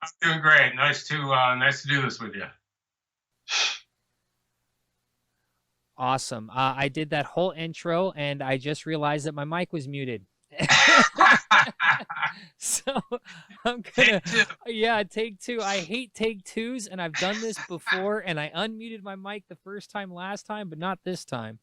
I'm doing great. Nice to do this with you. Awesome. I did that whole intro and I just realized that my mic was muted. So I'm gonna, Take two. yeah, take two. I hate take twos, and I've done this before, and I unmuted my mic the first time last time, but not this time.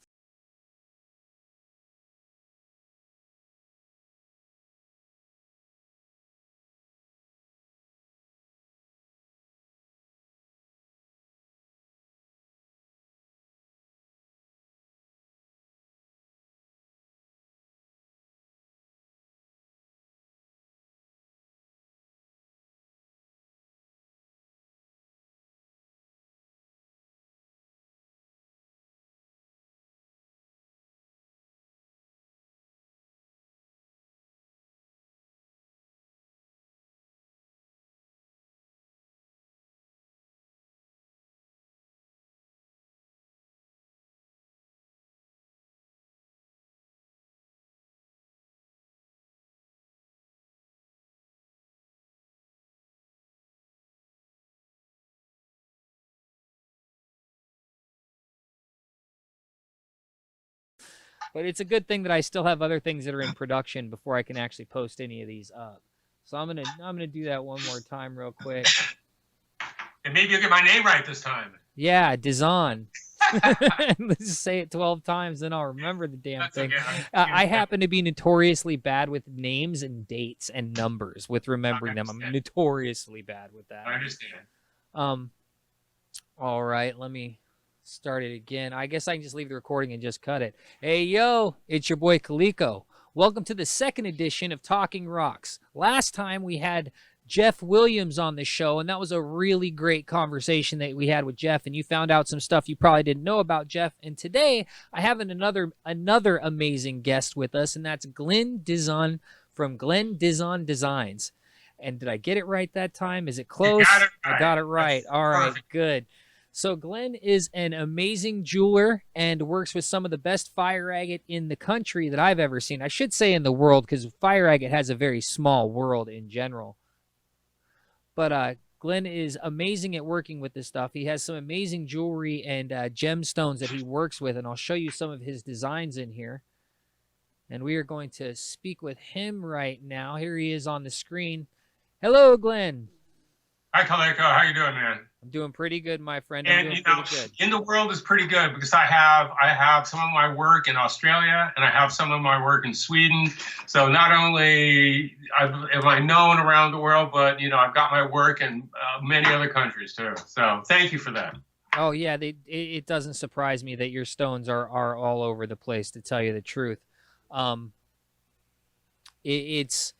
But it's a good thing that I still have other things that are in production before I can actually post any of these up. So I'm gonna do that one more time real quick. And maybe you'll get my name right this time. Yeah, Dizon. Let's just say it 12 times, then I'll remember the damn That's thing. okay. I happen to be notoriously bad with names and dates and numbers, with remembering them. I'm notoriously bad with that. I understand. Um, all right, let me start it again. I guess I can just leave the recording and just cut it. Hey, yo, it's your boy Caleko. Welcome to the second edition of Talking Rocks. Last time we had Jeff Williams on the show, and that was a really great conversation that we had with Jeff, and you found out some stuff you probably didn't know about Jeff. And today I have another amazing guest with us, and that's Glenn Dizon from Glenn Dizon Designs. And did I get it right that time? Is it close? You got it right. I got it right. That's All right, perfect. good. So Glenn is an amazing jeweler and works with some of the best fire agate in the country that I've ever seen. I should say in the world, because fire agate has a very small world in general. But Glenn is amazing at working with this stuff. He has some amazing jewelry and gemstones that he works with, and I'll show you some of his designs in here. And we are going to speak with him right now. Here he is on the screen. Hello, Glenn. Hi, Caleko. How you doing, man? I'm doing pretty good, my friend. I'm And doing you know, pretty good. in the world is pretty good because I have some of my work in Australia and I have some of my work in Sweden. So not only am I known around the world, but I've got my work in many other countries too. So thank you for that. Oh, yeah, it doesn't surprise me that your stones are all over the place, to tell you the truth. Um, it's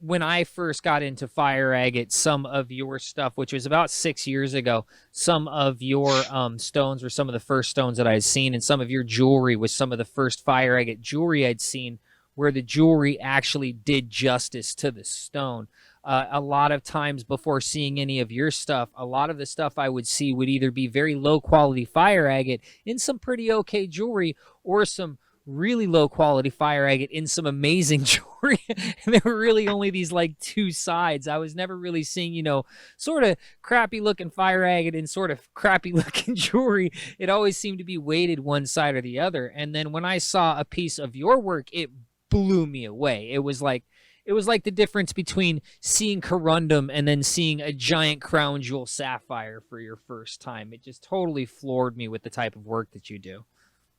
when I first got into fire agate, some of your stuff, which was about 6 years ago, some of your stones were some of the first stones that I had seen, and some of your jewelry was some of the first fire agate jewelry I'd seen, where the jewelry actually did justice to the stone. A lot of times before seeing any of your stuff, a lot of the stuff I would see would either be very low quality fire agate in some pretty okay jewelry, or some really low quality fire agate in some amazing jewelry. And there were really only these like two sides. I was never really seeing, sort of crappy looking fire agate and sort of crappy looking jewelry. It always seemed to be weighted one side or the other. And then when I saw a piece of your work, it blew me away. It was like the difference between seeing corundum and then seeing a giant crown jewel sapphire for your first time. It just totally floored me with the type of work that you do.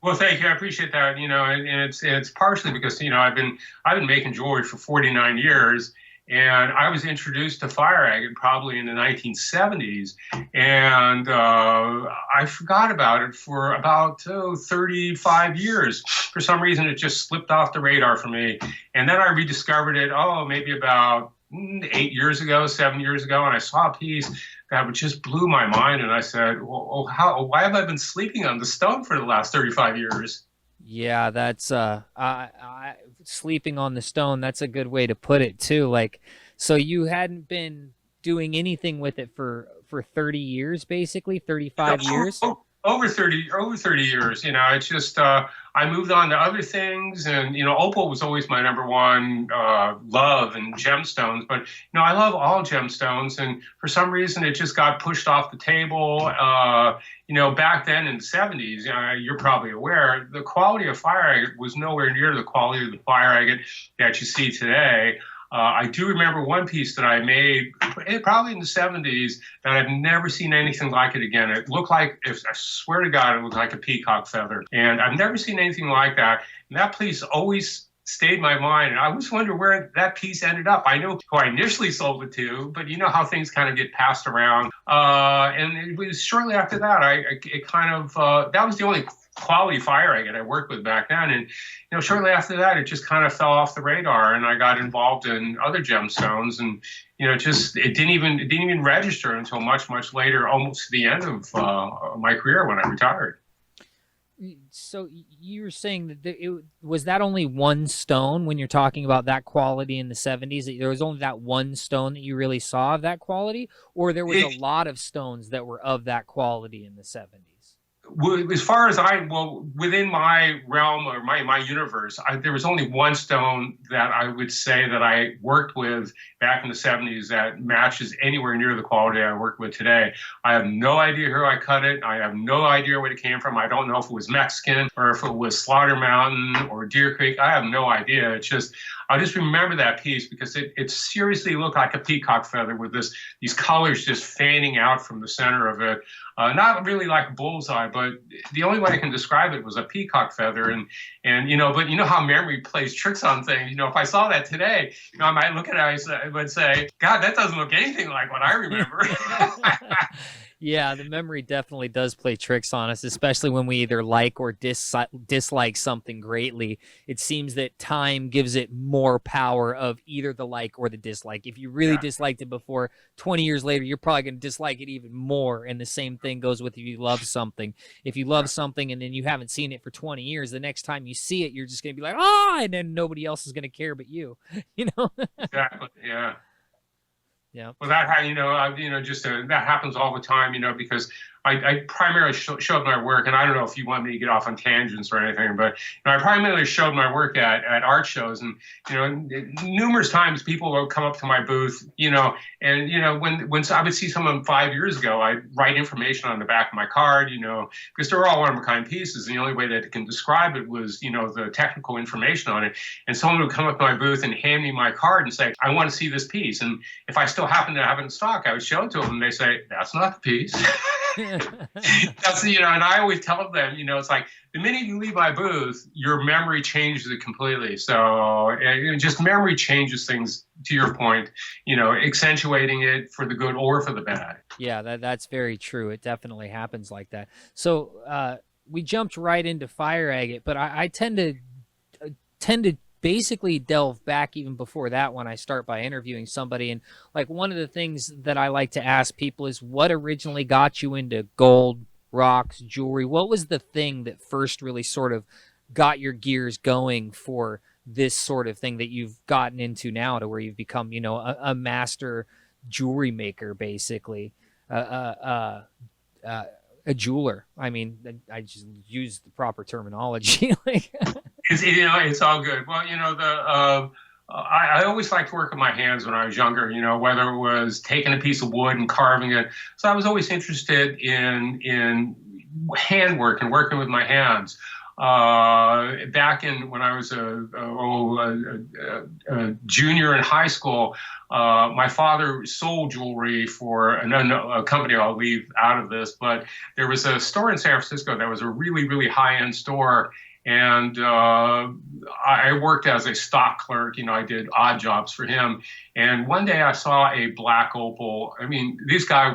Well, thank you. I appreciate that. And it's partially because I've been making jewelry for 49 years, and I was introduced to fire agate probably in the 1970s, and I forgot about it for about 35 years. For some reason, it just slipped off the radar for me, and then I rediscovered it. Maybe about 8 years ago, 7 years ago, and I saw a piece that just blew my mind, and I said, "Well, why have I been sleeping on the stone for the last 35 years?" Yeah, that's sleeping on the stone. That's a good way to put it too. Like, so you hadn't been doing anything with it for 30 years, basically 35 years. over 30 years. It's just I moved on to other things, and opal was always my number one love, and gemstones. But I love all gemstones, and for some reason it just got pushed off the table. Back then in the 70s, you're probably aware, the quality of fire agate was nowhere near the quality of the fire agate that you see today. I do remember one piece that I made probably in the 70s that I've never seen anything like it again. It looked like, I swear to God, it looked like a peacock feather. And I've never seen anything like that. And that piece always stayed in my mind. And I always wonder where that piece ended up. I know who I initially sold it to, but you know how things kind of get passed around. And it was shortly after that, that was the only quality fire agate I worked with back then. And shortly after that, it just kind of fell off the radar, and I got involved in other gemstones, and it didn't even register until much later, almost to the end of my career when I retired. So you were saying that was that only one stone when you're talking about that quality in the 70s? That there was only that one stone that you really saw of that quality, or there was a lot of stones that were of that quality in the 70s? As far as within my realm or my universe, there was only one stone that I would say that I worked with back in the 70s that matches anywhere near the quality I work with today. I have no idea who I cut it. I have no idea where it came from. I don't know if it was Mexican or if it was Slaughter Mountain or Deer Creek. I have no idea. I just remember that piece because it seriously looked like a peacock feather with these colors just fanning out from the center of it. Not really like a bullseye, but the only way I can describe it was a peacock feather. But you know how memory plays tricks on things. If I saw that today, I might look at it and I would say, God, that doesn't look anything like what I remember. Yeah, the memory definitely does play tricks on us, especially when we either like or dislike something greatly. It seems that time gives it more power of either the like or the dislike. If you really disliked it before, 20 years later, you're probably going to dislike it even more. And the same thing goes with if you love something. If you love something and then you haven't seen it for 20 years, the next time you see it, you're just going to be like, and then nobody else is going to care but you. Exactly, yeah. Yeah. Well, that happens all the time, because I primarily showed my work, and I don't know if you want me to get off on tangents or anything, but I primarily showed my work at art shows, and numerous times people will come up to my booth, and when I would see someone 5 years ago, I'd write information on the back of my card, because they're all one-of-a-kind pieces, and the only way that it can describe it was the technical information on it, and someone would come up to my booth and hand me my card and say, I want to see this piece, and if I still happen to have it in stock, I would show it to them, and they say, that's not the piece. And I always tell them, it's like the minute you leave my booth, your memory changes it completely. So just memory changes things, to your point, accentuating it for the good or for the bad. Yeah, that's very true. It definitely happens like that. So we jumped right into fire agate, but I tend to basically delve back even before that when I start by interviewing somebody. And like one of the things that I like to ask people is what originally got you into gold, rocks, jewelry? What was the thing that first really sort of got your gears going for this sort of thing that you've gotten into now to where you've become, a master jewelry maker, basically, a jeweler? I mean, I just use the proper terminology. It's all good. Well, I always liked to work with my hands when I was younger, whether it was taking a piece of wood and carving it. So I was always interested in handwork and working with my hands. Back when I was a junior in high school, my father sold jewelry for a company I'll leave out of this, but there was a store in San Francisco that was a really, really high-end store. And I worked as a stock clerk. I did odd jobs for him. And one day I saw a black opal. I mean, this guy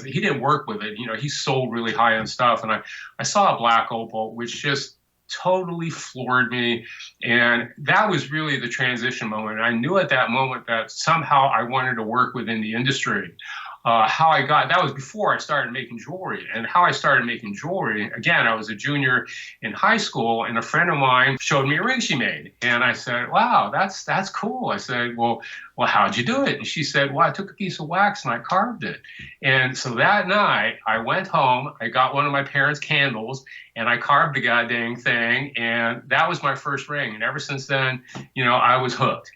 he didn't work with it. He sold really high-end stuff. And I saw a black opal, which just totally floored me. And that was really the transition moment. I knew at that moment that somehow I wanted to work within the industry. how I got, that was before I started making jewelry. And how I started making jewelry, again, I was a junior in high school, and a friend of mine showed me a ring she made. And I said, wow, that's cool. I said, well, how'd you do it? And she said, well, I took a piece of wax and I carved it. And so that night I went home, I got one of my parents' candles, and I carved the goddamn thing. And that was my first ring. And ever since then, I was hooked.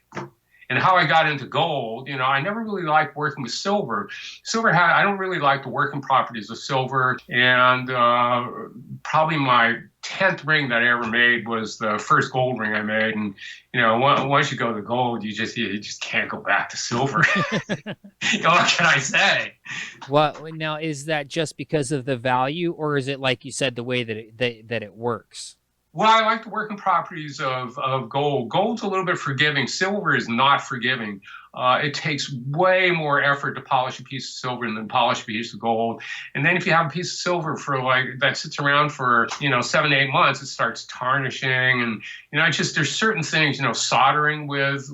And how I got into gold, I never really liked working with silver. I don't really like the working properties of silver. And probably my 10th ring that I ever made was the first gold ring I made. And, once you go to gold, you just can't go back to silver. What can I say? Well, now, is that just because of the value, or is it, like you said, the way that it works? Well, I like the working properties of gold. Gold's a little bit forgiving. Silver is not forgiving. It takes way more effort to polish a piece of silver than polish a piece of gold. And then if you have a piece of silver that sits around for 7-8 months, it starts tarnishing. And there's certain things, soldering with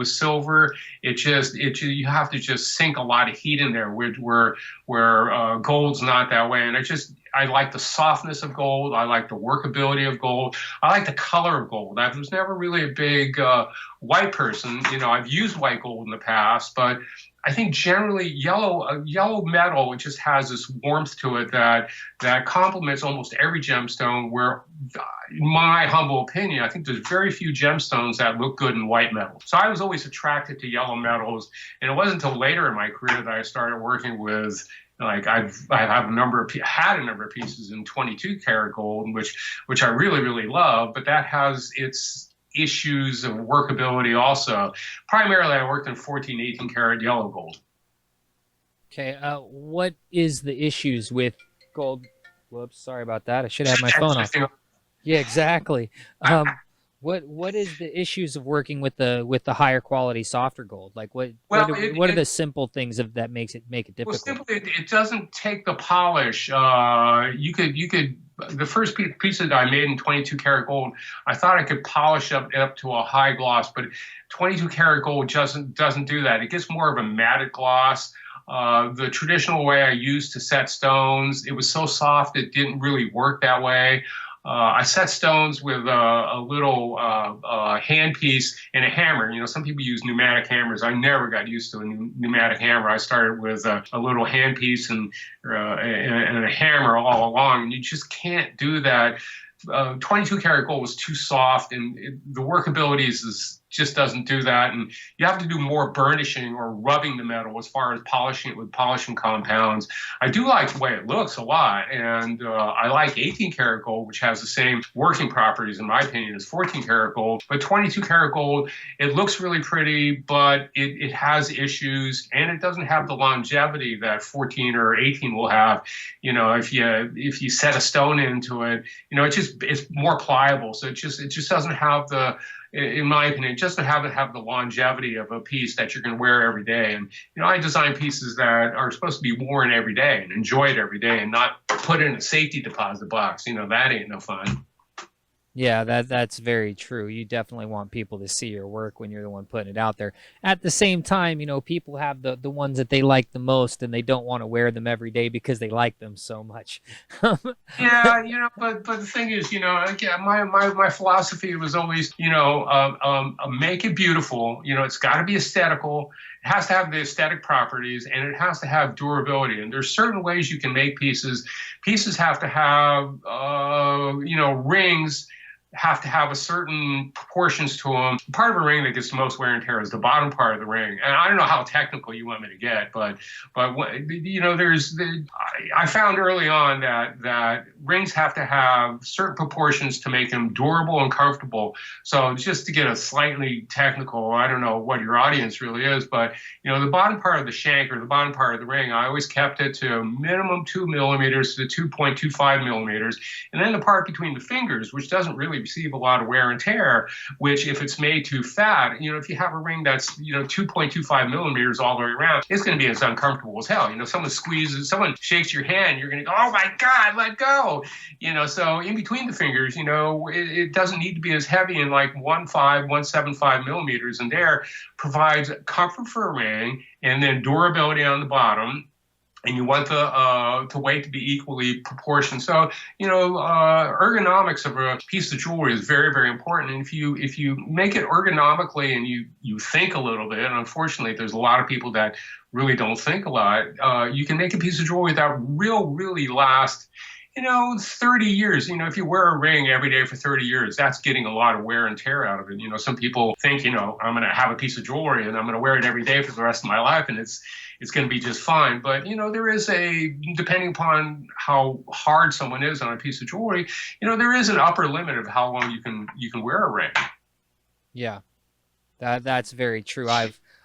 silver. You have to just sink a lot of heat in there, where gold's not that way. And I like the softness of gold. I like the workability of gold. I like the color of gold. I was never really a big white person. I've used white gold in the past, but I think generally yellow metal, it just has this warmth to it that complements almost every gemstone, where, in my humble opinion, I think there's very few gemstones that look good in white metal. So I was always attracted to yellow metals, and it wasn't until later in my career that I started working with, like, I had a number of pieces in 22 karat gold, which I really, really love, but that has its issues of workability also. Primarily, I worked in 14, 18 karat yellow gold. Okay, what is the issues with gold? Whoops, sorry about that. I should have my phone off. Yeah, exactly. What is the issues of working with the higher quality softer gold? Like what are the simple things that make it difficult? Well, simply it doesn't take the polish. You could the first piece that I made in 22 karat gold, I thought I could polish up to a high gloss, but 22 karat gold doesn't do that. It gets more of a matted gloss. The traditional way I used to set stones, it was so soft it didn't really work that way. I set stones with a little handpiece and a hammer. Some people use pneumatic hammers. I never got used to a pneumatic hammer. I started with a little handpiece and a hammer all along. And you just can't do that. 22 karat gold was too soft, and the workability just doesn't do that. And you have to do more burnishing or rubbing the metal as far as polishing it with polishing compounds. I do like the way it looks a lot, and I like 18 karat gold, which has the same working properties, in my opinion, as 14 karat gold. But 22 karat gold, it looks really pretty, but it has issues, and it doesn't have the longevity that 14 or 18 will have. If you set a stone into it, it's more pliable. So it just doesn't have in my opinion, just to have the longevity of a piece that you're going to wear every day. And, I design pieces that are supposed to be worn every day and enjoyed every day, and not put in a safety deposit box. That ain't no fun. Yeah, that's very true. You definitely want people to see your work when you're the one putting it out there. At the same time, people have the ones that they like the most, and they don't want to wear them every day because they like them so much. Yeah, but the thing is, again, my philosophy was always, make it beautiful. It's got to be aesthetical. It has to have the aesthetic properties, and it has to have durability. And there's certain ways you can make pieces. Pieces have to have, rings have to have a certain proportions to them. Part of a ring that gets the most wear and tear is the bottom part of the ring. And I don't know how technical you want me to get, but I found early on that rings have to have certain proportions to make them durable and comfortable. So just to get a slightly technical, I don't know what your audience really is, but the bottom part of the shank or the bottom part of the ring, I always kept it to minimum 2 millimeters to 2.25 millimeters. And then the part between the fingers, which doesn't really receive a lot of wear and tear, which if it's made too fat, if you have a ring that's, 2.25 millimeters all the way around, it's going to be as uncomfortable as hell. Someone shakes your hand, you're going to go, oh my God, let go. So in between the fingers, it doesn't need to be as heavy, and like 1.75 millimeters in there provides comfort for a ring and then durability on the bottom. And you want the weight to be equally proportioned. So, ergonomics of a piece of jewelry is very, very important. And if you make it ergonomically and you think a little bit, and unfortunately, there's a lot of people that really don't think a lot, you can make a piece of jewelry that really last 30 years. If you wear a ring every day for 30 years, that's getting a lot of wear and tear out of it. Some people think, I'm going to have a piece of jewelry and I'm going to wear it every day for the rest of my life, and it's going to be just fine. But, there is depending upon how hard someone is on a piece of jewelry, there is an upper limit of how long you can wear a ring. Yeah, that's very true.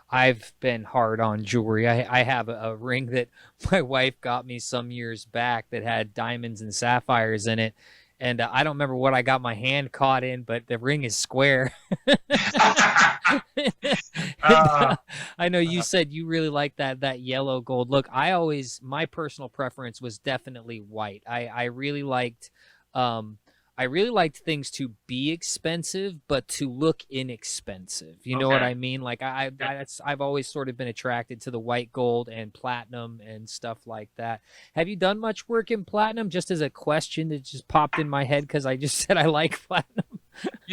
I've been hard on jewelry. I have a ring that my wife got me some years back that had diamonds and sapphires in it. And I don't remember what I got my hand caught in, but the ring is square. I know you said you really like that yellow gold look. My personal preference was definitely white. I really liked things to be expensive, but to look inexpensive. You know what I mean? Like I've always sort of been attracted to the white gold and platinum and stuff like that. Have you done much work in platinum? Just as a question that just popped in my head because I just said I like platinum.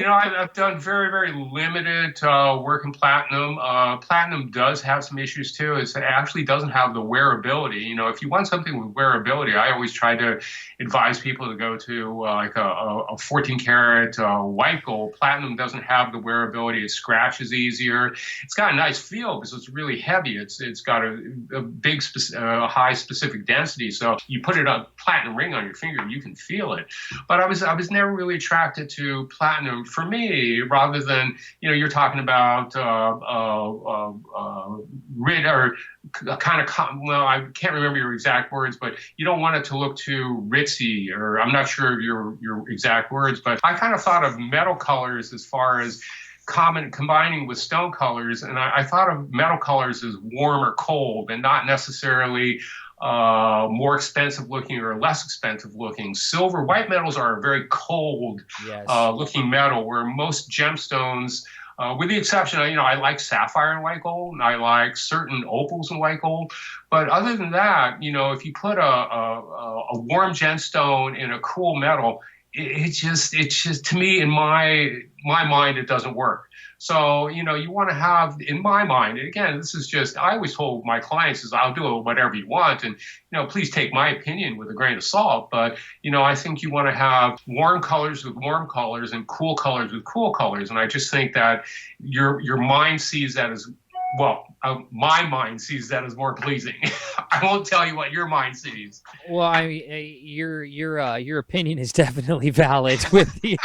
I've done very, very limited work in platinum. Platinum does have some issues too. It actually doesn't have the wearability. If you want something with wearability, I always try to advise people to go to like a 14 karat white gold. Platinum doesn't have the wearability. It scratches easier. It's got a nice feel because it's really heavy. It's got a big, high specific density. So you put a platinum ring on your finger, you can feel it. But I was never really attracted to platinum for me, rather than, you're talking about I can't remember your exact words, but you don't want it to look too ritzy, or I'm not sure of your exact words, but I kind of thought of metal colors as far as combining with stone colors, and I thought of metal colors as warm or cold, and not necessarily more expensive looking or less expensive looking. White metals are a very cold looking metal, where most gemstones, with the exception of, I like sapphire and white gold, and I like certain opals and white gold. But other than that, if you put a warm gemstone in a cool metal, it's just to me, in my mind, it doesn't work. So, you want to have, in my mind, and again, this is just, I always told my clients is I'll do whatever you want. And, please take my opinion with a grain of salt. But, I think you want to have warm colors with warm colors and cool colors with cool colors. And I just think that your mind sees that as, my mind sees that as more pleasing. I won't tell you what your mind sees. Well, I mean, your opinion is definitely valid with the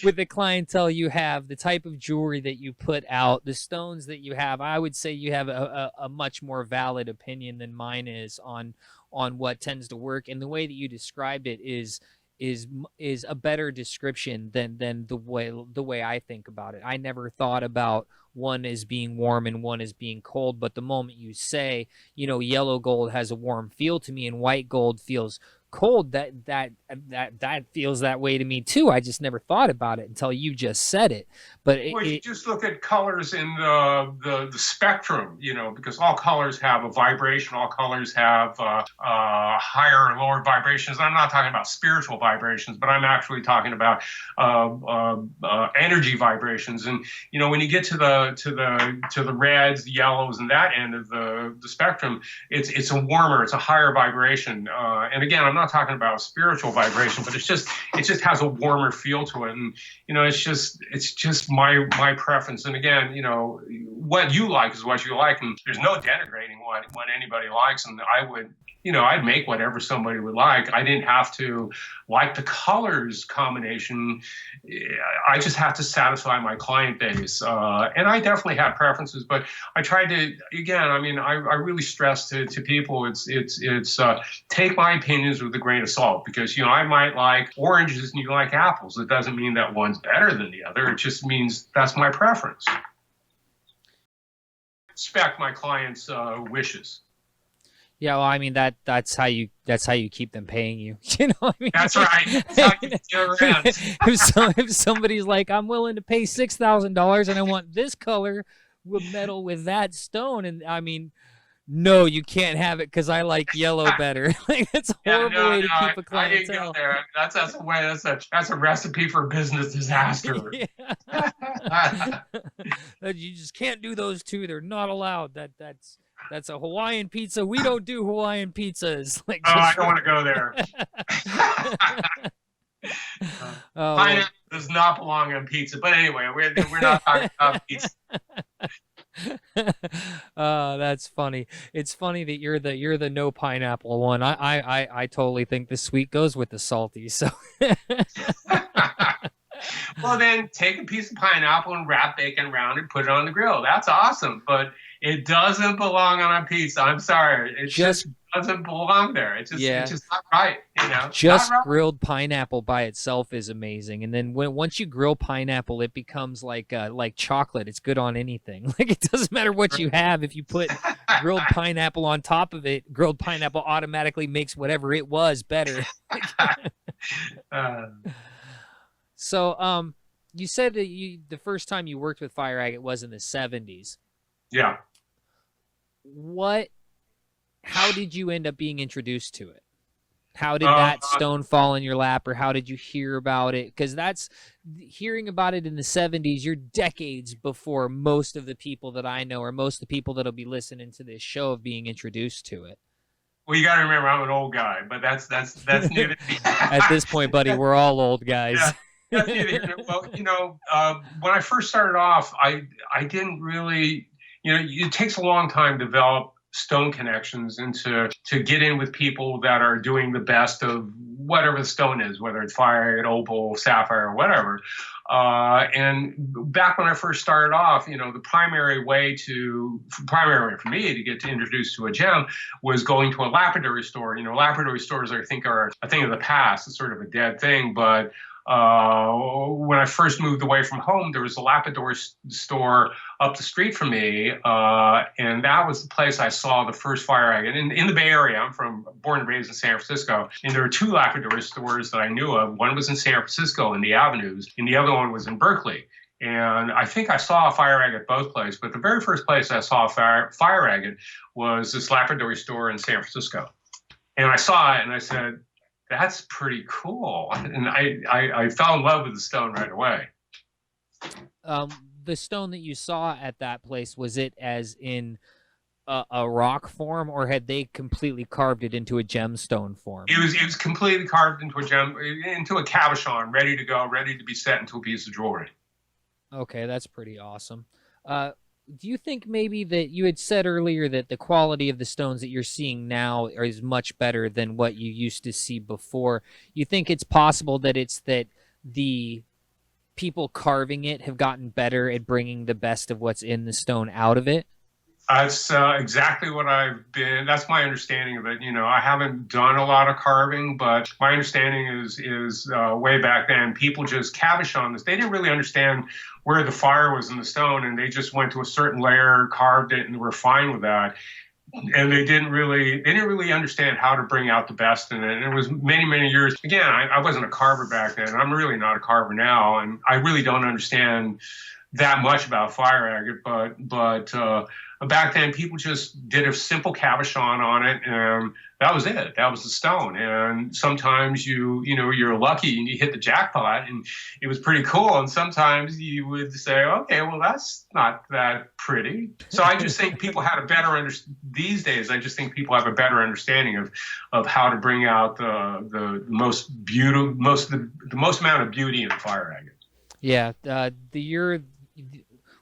with the clientele you have, the type of jewelry that you put out, the stones that you have. I would say you have a much more valid opinion than mine is on what tends to work, and the way that you described it is a better description than the way I think about it. I never thought about one as being warm and one as being cold, but the moment you say, yellow gold has a warm feel to me and white gold feels cold, that feels that way to me too. I just never thought about it until you just said it. But you just look at colors in the spectrum, because all colors have a vibration, all colors have higher and lower vibrations. I'm not talking about spiritual vibrations, but I'm actually talking about energy vibrations. And when you get to the reds, the yellows, and that end of the spectrum, it's a warmer, it's a higher vibration. And again, I'm not talking about spiritual vibration, but it just has a warmer feel to it. And it's just my preference. And again, what you like is what you like, and there's no denigrating what anybody likes. And I would, I'd make whatever somebody would like. I didn't have to like the colors combination. I just have to satisfy my client base. And I definitely have preferences, but I tried to, again, I really stress to people, it's take my opinions with with a grain of salt, because, I might like oranges and you like apples. It doesn't mean that one's better than the other. It just means that's my preference. Respect my clients' wishes. Yeah, well, I mean that's how you keep them paying you. You know what I mean? That's right. That's how you get around. If somebody's like, I'm willing to pay $6,000 and I want this color with metal with that stone, and I mean, no, you can't have it because I like yellow better. Like, that's a horrible way to keep a clientele. I didn't go there. That's a recipe for business disaster. You just can't do those two. They're not allowed. That's a Hawaiian pizza. We don't do Hawaiian pizzas. Like, I don't want to go there. Pineapple does not belong on pizza. But anyway, we're not talking about pizza. That's funny. It's funny that you're the no pineapple one. I totally think the sweet goes with the salty. So. Well, then take a piece of pineapple and wrap bacon around and put it on the grill. That's awesome, but it doesn't belong on a pizza. I'm sorry. It just doesn't belong there. It's just not right. Just right. Grilled pineapple by itself is amazing, and then once you grill pineapple, it becomes like chocolate. It's good on anything. Like, it doesn't matter what you have. If you put grilled pineapple on top of it, grilled pineapple automatically makes whatever it was better. So, you said that the first time you worked with fire agate was in the 70s. Yeah. How did you end up being introduced to it? How did that stone fall in your lap, or how did you hear about it? Because hearing about it in the 70s, you're decades before most of the people that I know, or most of the people that'll be listening to this show, of being introduced to it. Well, you got to remember, I'm an old guy, but that's new to me. At this point, buddy, we're all old guys. Yeah. Well, when I first started off, I didn't really, it takes a long time to develop stone connections and to get in with people that are doing the best of whatever the stone is, whether it's fire agate, opal, sapphire, or whatever. And back when I first started off, the primary way for me to get introduced to a gem was going to a lapidary store. Lapidary stores, I think, are a thing of the past. It's sort of a dead thing, but when I first moved away from home, there was a lapidary store up the street from me, and that was the place I saw the first fire agate in the Bay Area. I'm born and raised in San Francisco, and there were two lapidary stores that I knew of. One was in San Francisco in the Avenues, and the other one was in Berkeley. And I think I saw a fire agate both places, but the very first place I saw a fire agate was this lapidary store in San Francisco. And I saw it, and I said, that's pretty cool. And I fell in love with the stone right away. The stone that you saw at that place, was it as in a rock form, or had they completely carved it into a gemstone form? It was completely carved into a cabochon, ready to go, ready to be set into a piece of jewelry. Okay, that's pretty awesome. Do you think maybe that you had said earlier that the quality of the stones that you're seeing now is much better than what you used to see before? You think it's possible that it's that the people carving it have gotten better at bringing the best of what's in the stone out of it? That's exactly what that's my understanding of it. I haven't done a lot of carving, but my understanding is way back then, people just cabochoned this. They didn't really understand where the fire was in the stone, and they just went to a certain layer, carved it, and were fine with that. And they didn't really understand how to bring out the best in it. And it was many, many years. Again, I wasn't a carver back then. I'm really not a carver now, and I really don't understand that much about fire agate, but back then people just did a simple cabochon on it, and that was it. That was the stone. And sometimes you're lucky and you hit the jackpot, and it was pretty cool. And sometimes you would say, okay, well, that's not that pretty. So I just think people had a better these days. I just think people have a better understanding of how to bring out the most amount of beauty in fire agate. Yeah,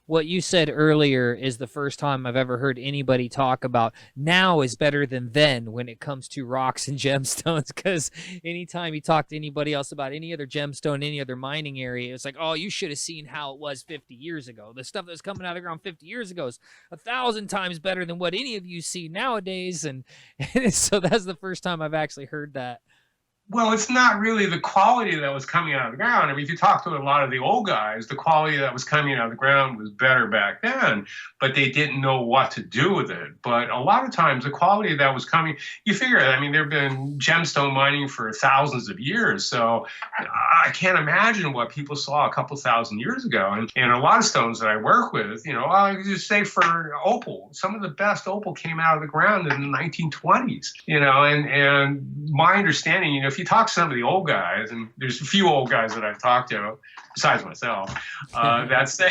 what you said earlier is the first time I've ever heard anybody talk about now is better than then when it comes to rocks and gemstones, because anytime you talk to anybody else about any other gemstone, any other mining area, it's like, oh, you should have seen how it was 50 years ago. The stuff that was coming out of the ground 50 years ago is 1,000 times better than what any of you see nowadays. And so that's the first time I've actually heard that. Well, it's not really the quality that was coming out of the ground. I mean, if you talk to a lot of the old guys, the quality that was coming out of the ground was better back then, but they didn't know what to do with it. But a lot of times, the quality that was coming, you figure, I mean, there have been gemstone mining for thousands of years. So I can't imagine what people saw a couple thousand years ago. And a lot of stones that I work with, I just say for opal, some of the best opal came out of the ground in the 1920s, and my understanding, if you talk to some of the old guys, and there's a few old guys that I've talked to, besides myself, that say,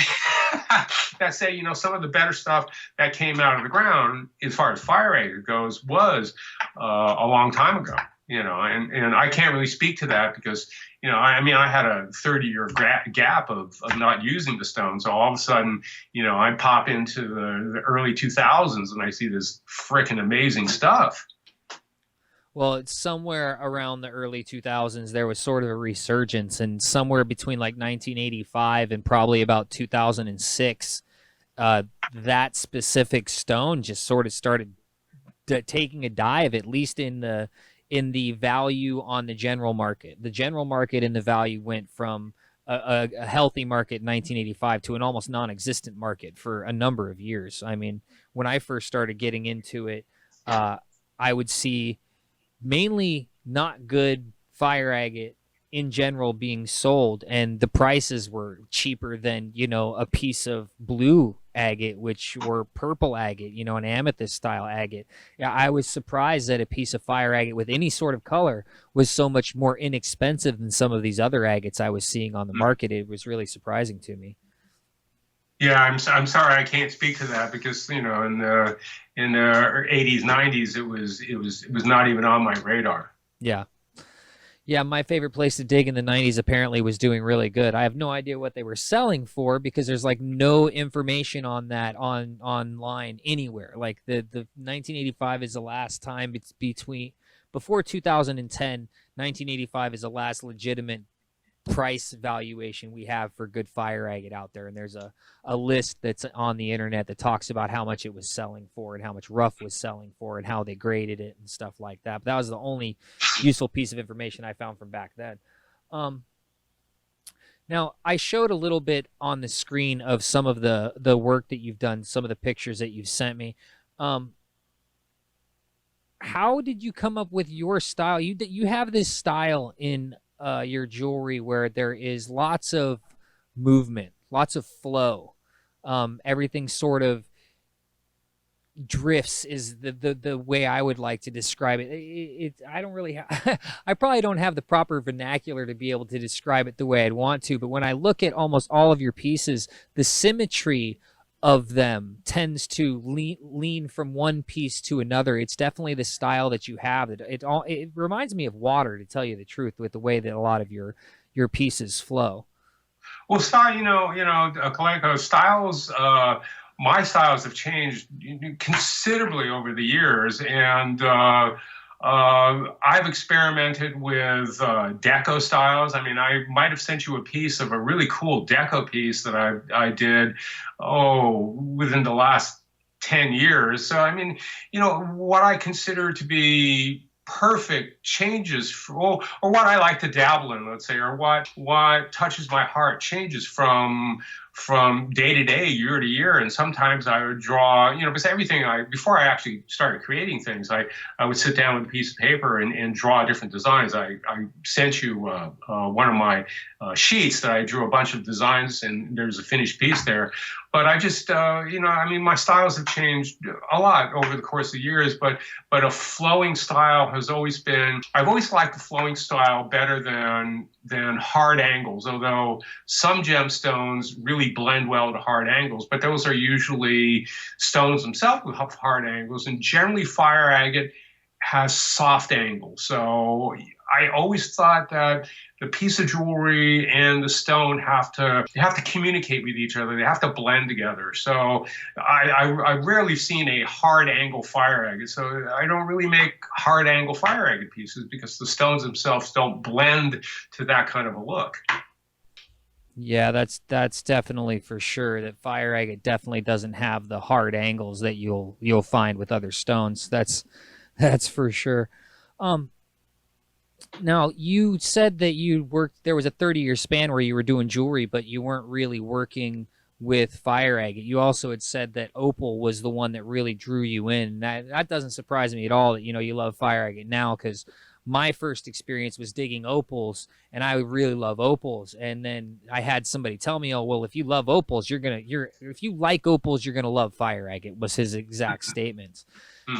some of the better stuff that came out of the ground, as far as fire agate goes, was a long time ago. And I can't really speak to that because, I had a 30-year gap of not using the stone. So all of a sudden, I pop into the early 2000s and I see this frickin' amazing stuff. Well, it's somewhere around the early 2000s, there was sort of a resurgence, and somewhere between like 1985 and probably about 2006, that specific stone just sort of started taking a dive, at least in the value on the general market. The general market and the value went from a healthy market in 1985 to an almost non-existent market for a number of years. I mean, when I first started getting into it, I would see mainly not good fire agate in general being sold, and the prices were cheaper than a piece of blue agate, which were purple agate, an amethyst style agate. Yeah, I was surprised that a piece of fire agate with any sort of color was so much more inexpensive than some of these other agates I was seeing on the market. It was really surprising to me. Yeah, I'm sorry I can't speak to that because in the 80s 90s it was not even on my radar. Yeah. Yeah, my favorite place to dig in the 90s apparently was doing really good. I have no idea what they were selling for because there's like no information on that online anywhere. Like the 1985 is the last time it's before 2010, 1985 is the last legitimate price valuation we have for good fire agate out there, and there's a list that's on the internet that talks about how much it was selling for and how much rough was selling for and how they graded it and stuff like that. But that was the only useful piece of information I found from back then. Now, I showed a little bit on the screen of some of the work that you've done, some of the pictures that you've sent me. How did you come up with your style? You have this style in your jewelry where there is lots of movement, lots of flow. Everything sort of drifts is the way I would like to describe it. I don't really I probably don't have the proper vernacular to be able to describe it the way I'd want to, but when I look at almost all of your pieces, the symmetry of them tends to lean from one piece to another. It's definitely the style that you have. It reminds me of water, to tell you the truth, with the way that a lot of your pieces flow. Well, style, Caleko, styles. My styles have changed considerably over the years, and I've experimented with deco styles. I mean, I might have sent you a piece of a really cool deco piece that I did, within the last 10 years. So, I mean, what I consider to be perfect changes or what I like to dabble in, let's say, or what touches my heart changes from day to day, year to year. And sometimes I would draw, because before I actually started creating things, I would sit down with a piece of paper and draw different designs. I sent you one of my sheets that I drew a bunch of designs, and there's a finished piece there. But I just, my styles have changed a lot over the course of years, but a flowing style has always been, I've always liked the flowing style better than hard angles, although some gemstones really blend well to hard angles, but those are usually stones themselves with hard angles, and generally fire agate has soft angles. So I always thought that the piece of jewelry and the stone have to communicate with each other. They have to blend together. So I've rarely seen a hard angle fire agate. So I don't really make hard angle fire agate pieces because the stones themselves don't blend to that kind of a look. Yeah, that's definitely for sure. That fire agate definitely doesn't have the hard angles that you'll find with other stones. That's for sure. Now, you said that you worked, there was a 30-year span where you were doing jewelry, but you weren't really working with fire agate. You also had said that opal was the one that really drew you in. That doesn't surprise me at all that, you love fire agate now, because my first experience was digging opals, and I really love opals. And then I had somebody tell me, "Oh, well, if you love opals, if you like opals, you're gonna love fire agate," was his exact statements.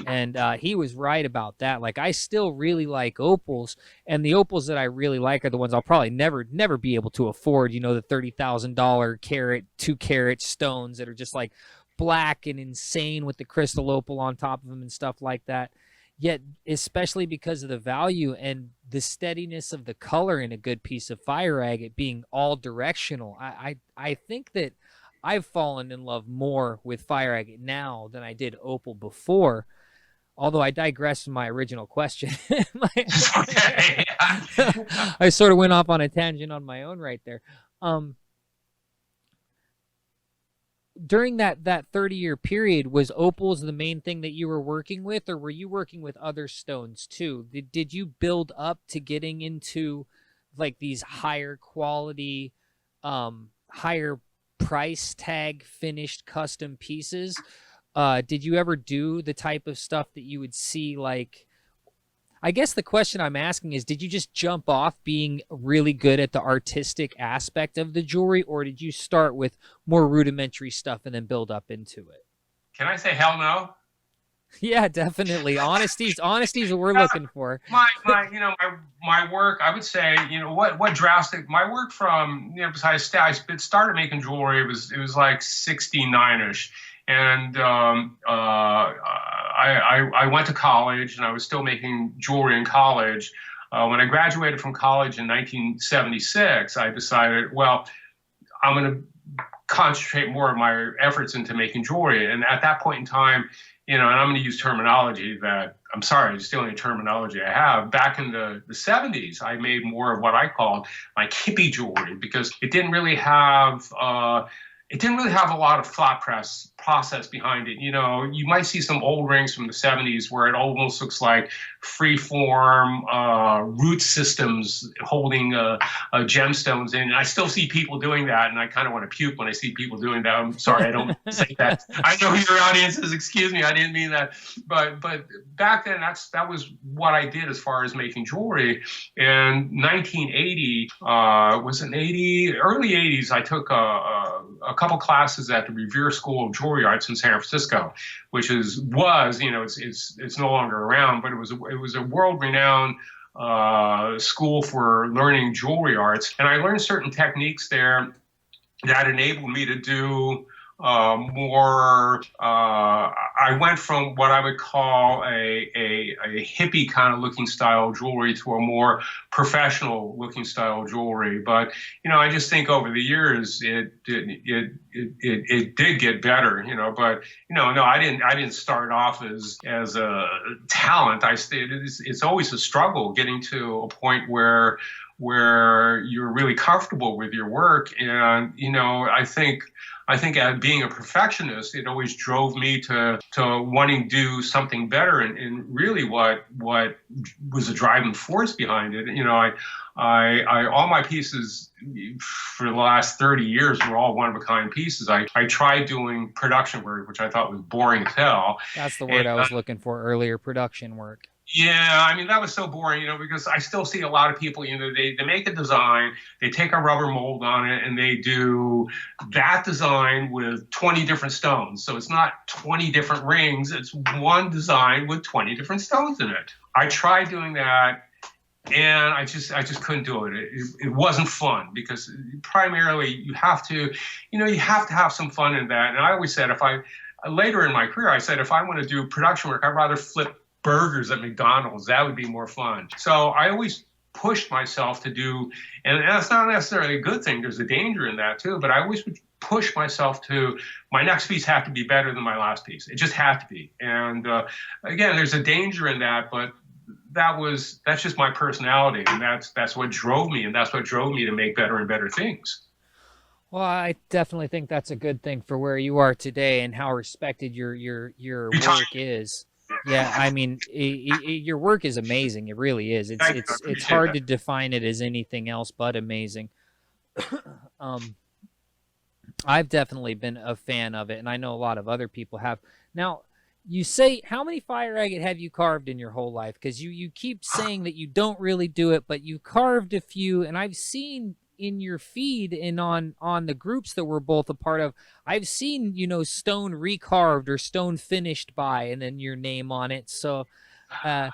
And he was right about that. Like, I still really like opals, and the opals that I really like are the ones I'll probably never be able to afford. The $30,000 carat, 2 carat stones that are just like black and insane with the crystal opal on top of them and stuff like that. Yet, especially because of the value and the steadiness of the color in a good piece of fire agate being all directional, I think that I've fallen in love more with fire agate now than I did opal before. Although I digress from my original question. Okay. I sort of went off on a tangent on my own right there. Um, During that 30-year period, was opals the main thing that you were working with, or were you working with other stones too? Did you build up to getting into like these higher quality, higher price tag finished custom pieces? Did you ever do the type of stuff that you would see, like, I guess the question I'm asking is, did you just jump off being really good at the artistic aspect of the jewelry, or did you start with more rudimentary stuff and then build up into it? Can I say hell no? Yeah, definitely. Honesty's what we're looking for. My work, I would say, what drastic, my work from, besides I started making jewelry, it was like 69ish. And I went to college, and I was still making jewelry in college. When I graduated from college in 1976, I decided, well, I'm going to concentrate more of my efforts into making jewelry. And at that point in time, and I'm going to use terminology that, I'm sorry, it's the only terminology I have. Back in the 70s, I made more of what I called my hippie jewelry, because it didn't really have a lot of flat press process behind it. You might see some old rings from the 70s where it almost looks like free-form root systems holding gemstones in. And I still see people doing that, and I kind of want to puke when I see people doing that. I'm sorry, I don't say that. I know your audience is, excuse me, I didn't mean that. But back then, that was what I did as far as making jewelry. In 1980, was it 80? Early 80s, I took a couple classes at the Revere School of Jewelry Arts in San Francisco, which it's no longer around, but it was a world-renowned school for learning jewelry arts. And I learned certain techniques there that enabled me to do more. I went from what I would call a hippie kind of looking style jewelry to a more professional looking style jewelry. But I just think over the years it did get better. But no, I didn't start off as a talent. It's always a struggle getting to a point where you're really comfortable with your work. And I think as being a perfectionist, it always drove me to wanting to do something better. And really what was a driving force behind it. I all my pieces for the last 30 years were all one-of-a-kind pieces. I tried doing production work, which I thought was boring as hell. That's the word I was looking for earlier, production work. Yeah, that was so boring, because I still see a lot of people, they make a design, they take a rubber mold on it, and they do that design with 20 different stones. So it's not 20 different rings, it's one design with 20 different stones in it. I tried doing that, and I just couldn't do it. It wasn't fun, because primarily you have to have some fun in that. And I always said, later in my career, I said, if I want to do production work, I'd rather flip burgers at McDonald's. That would be more fun. So I always pushed myself to do, and that's not necessarily a good thing. There's a danger in that too, but I always would push myself to, my next piece had to be better than my last piece. It just had to be. And again, there's a danger in that, but that's just my personality, and that's what drove me, and that's what drove me to make better and better things. Well, I definitely think that's a good thing for where you are today and how respected your work is. Yeah, I mean, your work is amazing. It really is. Thank you. I It's appreciate hard that. to define it as anything else but amazing. um, I've definitely been a fan of it, and I know a lot of other people have. Now, you say, how many fire agate have you carved in your whole life? Because you keep saying that you don't really do it, but you carved a few, and I've seen in your feed and on the groups that we're both a part of, I've seen, stone recarved or stone finished by, and then your name on it. So, uh,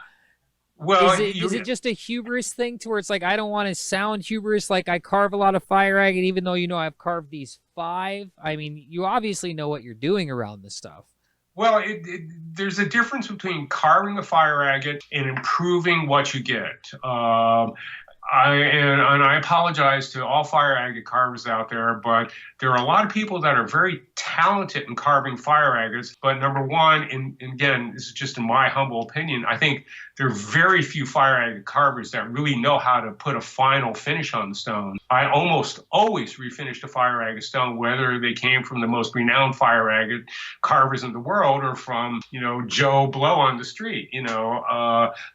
Well, is it just a hubris thing to where it's like I don't want to sound hubris, like I carve a lot of fire agate, even though I've carved these 5? I mean, you obviously know what you're doing around this stuff. well, there's a difference between carving a fire agate and improving what you get. I apologize to all fire agate carvers out there, but there are a lot of people that are very talented in carving fire agates. But number one, and again, this is just in my humble opinion, I think there are very few fire agate carvers that really know how to put a final finish on the stone. I almost always refinish the fire agate stone, whether they came from the most renowned fire agate carvers in the world or from, Joe Blow on the street.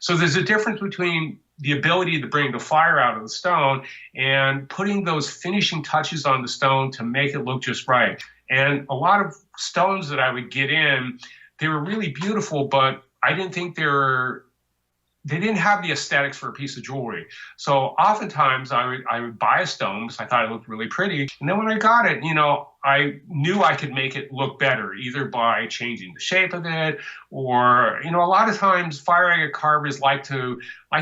So there's a difference between the ability to bring the fire out of the stone and putting those finishing touches on the stone to make it look just right. And a lot of stones that I would get in, they were really beautiful, but I didn't think they didn't have the aesthetics for a piece of jewelry. So oftentimes I would buy a stone because I thought it looked really pretty. And then when I got it, I knew I could make it look better, either by changing the shape of it or, a lot of times fire agate carvers like to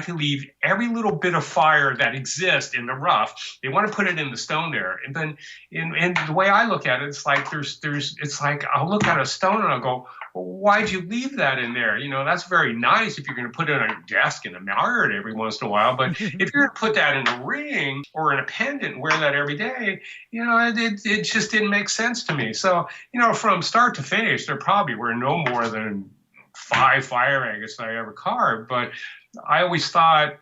leave every little bit of fire that exists in the rough. They want to put it in the stone there. And then and the way I look at it, it's like it's like I'll look at a stone and I'll go, well, why'd you leave that in there? That's very nice if you're going to put it on your desk and admire it every once in a while. But if you're going to put that in a ring or in a pendant and wear that every day, it just didn't make sense to me. So, from start to finish, there probably were no more than 5 fire agates that I ever carved. But I always thought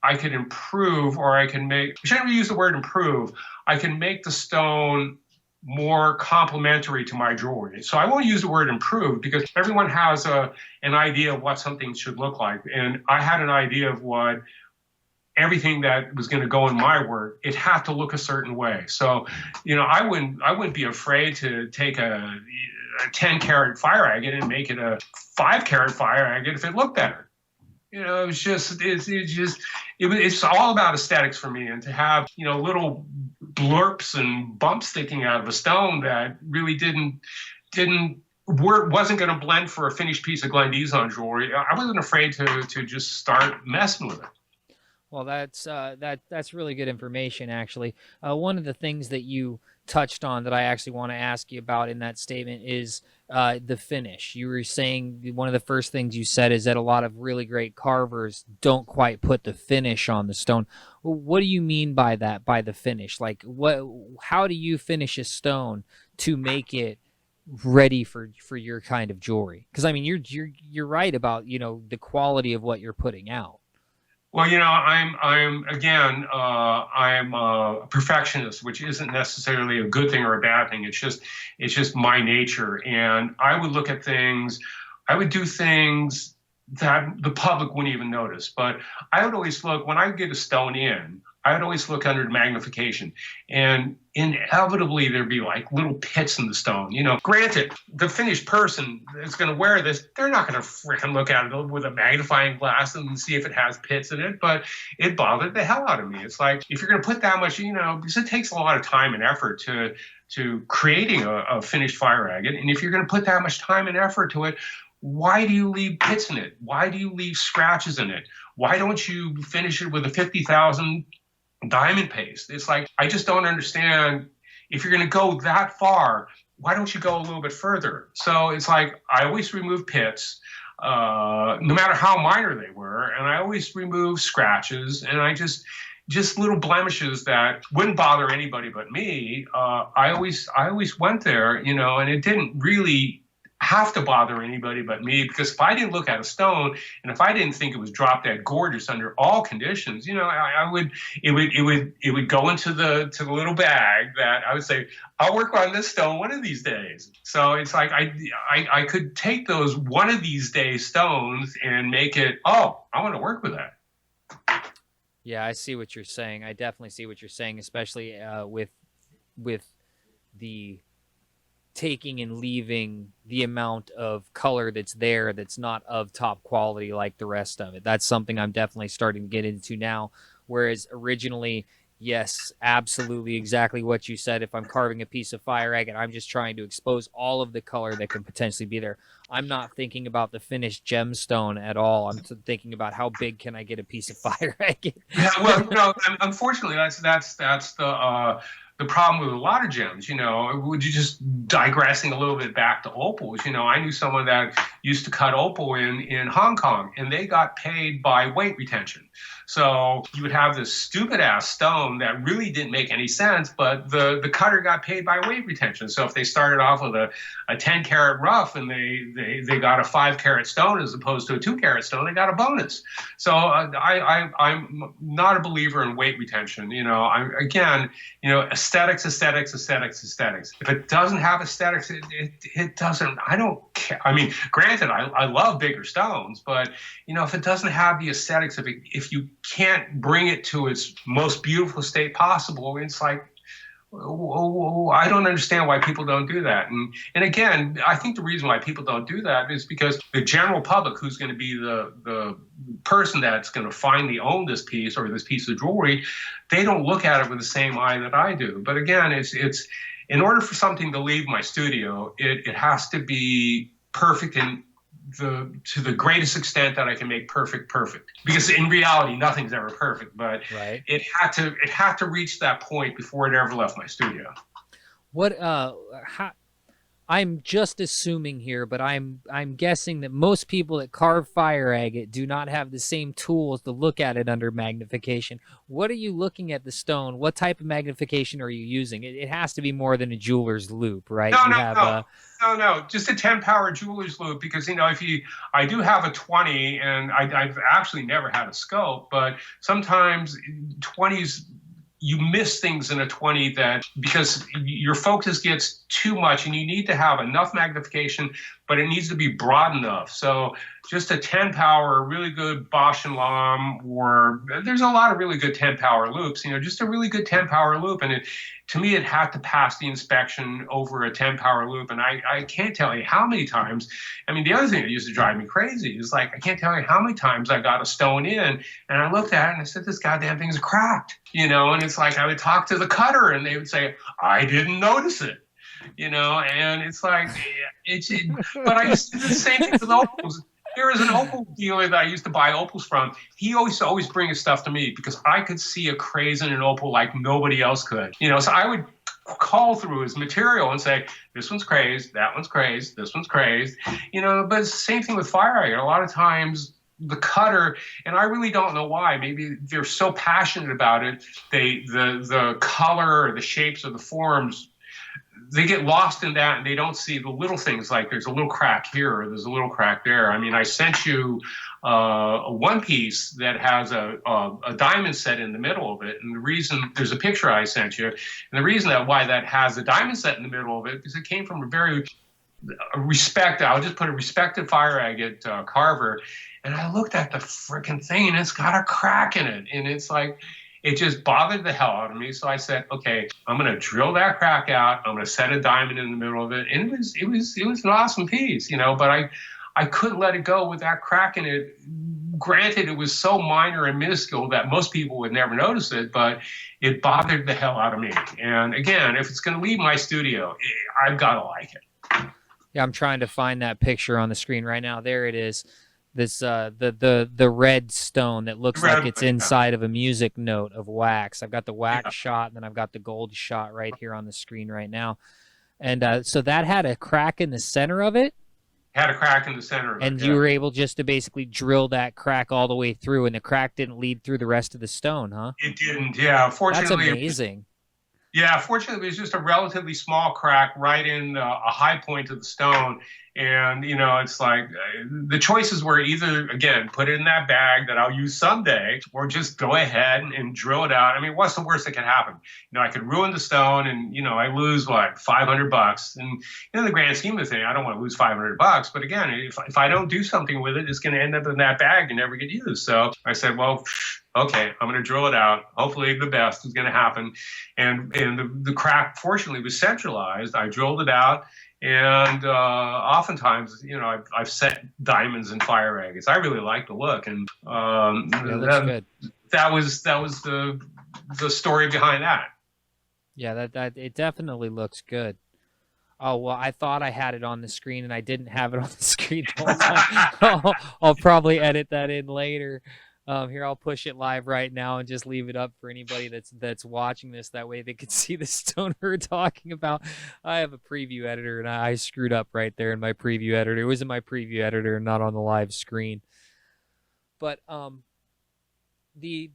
I could improve, or I can make, I shouldn't use the word improve, I can make the stone more complementary to my jewelry. So I won't use the word improve because everyone has an idea of what something should look like. And I had an idea of what everything that was going to go in my work, it had to look a certain way. So, I wouldn't be afraid to take a 10-carat fire agate and make it a 5-carat fire agate if it looked better. It's all about aesthetics for me, and to have, little blurps and bumps sticking out of a stone that really wasn't going to blend for a finished piece of Glenn Dizon jewelry. I wasn't afraid to just start messing with it. Well, that's really good information, actually. One of the things that you touched on that I actually want to ask you about in that statement is the finish. You were saying one of the first things you said is that a lot of really great carvers don't quite put the finish on the stone. What do you mean by that, by the finish? Like, how do you finish a stone to make it ready for your kind of jewelry? Because I mean, you're right about the quality of what you're putting out. Well, I'm a perfectionist, which isn't necessarily a good thing or a bad thing. It's just my nature. And I would look at things, I would do things that the public wouldn't even notice. But I would always look, when I get a stone in, I would always look under the magnification, and inevitably there'd be like little pits in the stone. Granted, the finished person that's going to wear this, they're not going to freaking look at it with a magnifying glass and see if it has pits in it, but it bothered the hell out of me. It's like, if you're going to put that much, because it takes a lot of time and effort to creating a finished fire agate, and if you're going to put that much time and effort to it, why do you leave pits in it? Why do you leave scratches in it? Why don't you finish it with a 50,000 diamond paste? It's like, I just don't understand. If you're going to go that far, why don't you go a little bit further? So it's like, I always remove pits, no matter how minor they were, and I always remove scratches, and I just little blemishes that wouldn't bother anybody but me. I always went there, and it didn't really have to bother anybody but me, because if I didn't look at a stone and if I didn't think it was drop dead gorgeous under all conditions, it would go into the little bag that I would say, I'll work on this stone one of these days. So it's like I could take those one of these days stones and make it, oh, I want to work with that. Yeah, I see what you're saying. I definitely see what you're saying, especially with the taking and leaving the amount of color that's there that's not of top quality like the rest of it. That's something I'm definitely starting to get into now. Whereas originally, yes, absolutely exactly what you said. If I'm carving a piece of fire agate, I'm just trying to expose all of the color that can potentially be there. I'm not thinking about the finished gemstone at all. I'm thinking about how big can I get a piece of fire agate. Yeah, well, unfortunately, that's the problem with a lot of gems. Would you just digressing a little bit back to opals? I knew someone that used to cut opal in Hong Kong, and they got paid by weight retention. So you would have this stupid ass stone that really didn't make any sense, but the cutter got paid by weight retention. So if they started off with a 10 karat rough and they got a 5 karat stone as opposed to a 2 karat stone, they got a bonus. So I'm not a believer in weight retention. Aesthetics. If it doesn't have aesthetics, it doesn't. I don't care. I mean, granted, I love bigger stones, but if it doesn't have the aesthetics, if you can't bring it to its most beautiful state possible, it's like, I don't understand why people don't do that. And again, I think the reason why people don't do that is because the general public, who's going to be the person that's going to finally own this piece or this piece of jewelry, they don't look at it with the same eye that I do. But again, it's in order for something to leave my studio, it has to be perfect to the greatest extent that I can make perfect. Because in reality, nothing's ever perfect, but right. it had to reach that point before it ever left my studio. I'm just assuming here, but I'm guessing that most people that carve fire agate do not have the same tools to look at it under magnification. What are you looking at the stone? What type of magnification are you using? It has to be more than a jeweler's loupe, right? No, just a 10 power jeweler's loupe, because I do have a 20, and I've actually never had a scope, but sometimes 20s, you miss things in a 20 because your focus gets too much, and you need to have enough magnification, but it needs to be broad enough. So just a 10 power, really good Bosch and Lomb, or there's a lot of really good 10 power loupes, just a really good 10 power loupe. And to me, it had to pass the inspection over a 10 power loupe. And I can't tell you how many times. I mean, the other thing that used to drive me crazy is, like, I can't tell you how many times I got a stone in and I looked at it and I said, this goddamn thing's cracked, and it's like I would talk to the cutter and they would say, I didn't notice it. And it's like, but I used to do the same thing with opals. There was an opal dealer that I used to buy opals from. He always bring his stuff to me because I could see a craze in an opal like nobody else could. So I would call through his material and say, this one's crazed, that one's crazed, this one's crazed. But it's the same thing with fire agate. A lot of times the cutter, and I really don't know why, maybe they're so passionate about it, the color or the shapes or the forms, they get lost in that and they don't see the little things, like there's a little crack here or there's a little crack there. I mean, I sent you a one piece that has a diamond set in the middle of it. And the reason, there's a picture I sent you, and the reason why that has a diamond set in the middle of it is it came from I'll just put a respected fire agate carver. And I looked at the freaking thing and it's got a crack in it. And it's like, it just bothered the hell out of me. So I said, okay, I'm going to drill that crack out. I'm going to set a diamond in the middle of it. And it was an awesome piece, but I couldn't let it go with that crack in it. Granted, it was so minor and minuscule that most people would never notice it, but it bothered the hell out of me. And again, if it's going to leave my studio, I've got to like it. Yeah, I'm trying to find that picture on the screen right now. There it is. This the red stone that looks like it's inside of a music note of wax. I've got the wax shot, and then I've got the gold shot right here on the screen right now. And so that had a crack in the center of it? Had a crack in the center of it. And you were able just to basically drill that crack all the way through, and the crack didn't lead through the rest of the stone, huh? It didn't, yeah. Fortunately, that's amazing. Fortunately, it was just a relatively small crack right in a high point of the stone. And, it's like the choices were either, again, put it in that bag that I'll use someday, or just go ahead and drill it out. I mean, what's the worst that can happen? I could ruin the stone and, I lose what, $500. And in the grand scheme of things, I don't want to lose $500. But again, if I don't do something with it, it's going to end up in that bag and never get used. So I said, well, okay, I'm going to drill it out. Hopefully the best is going to happen. And the crack, fortunately, was centralized. I drilled it out. And oftentimes, I've set diamonds in fire agates. I really like the look, and that was the story behind that. Yeah, that it definitely looks good. Oh, well, I thought I had it on the screen, and I didn't have it on the screen the whole time. I'll probably edit that in later. Here, I'll push it live right now and just leave it up for anybody that's watching this. That way they can see the stone we're talking about. I have a preview editor, and I screwed up right there in my preview editor. It was in my preview editor and not on the live screen. But the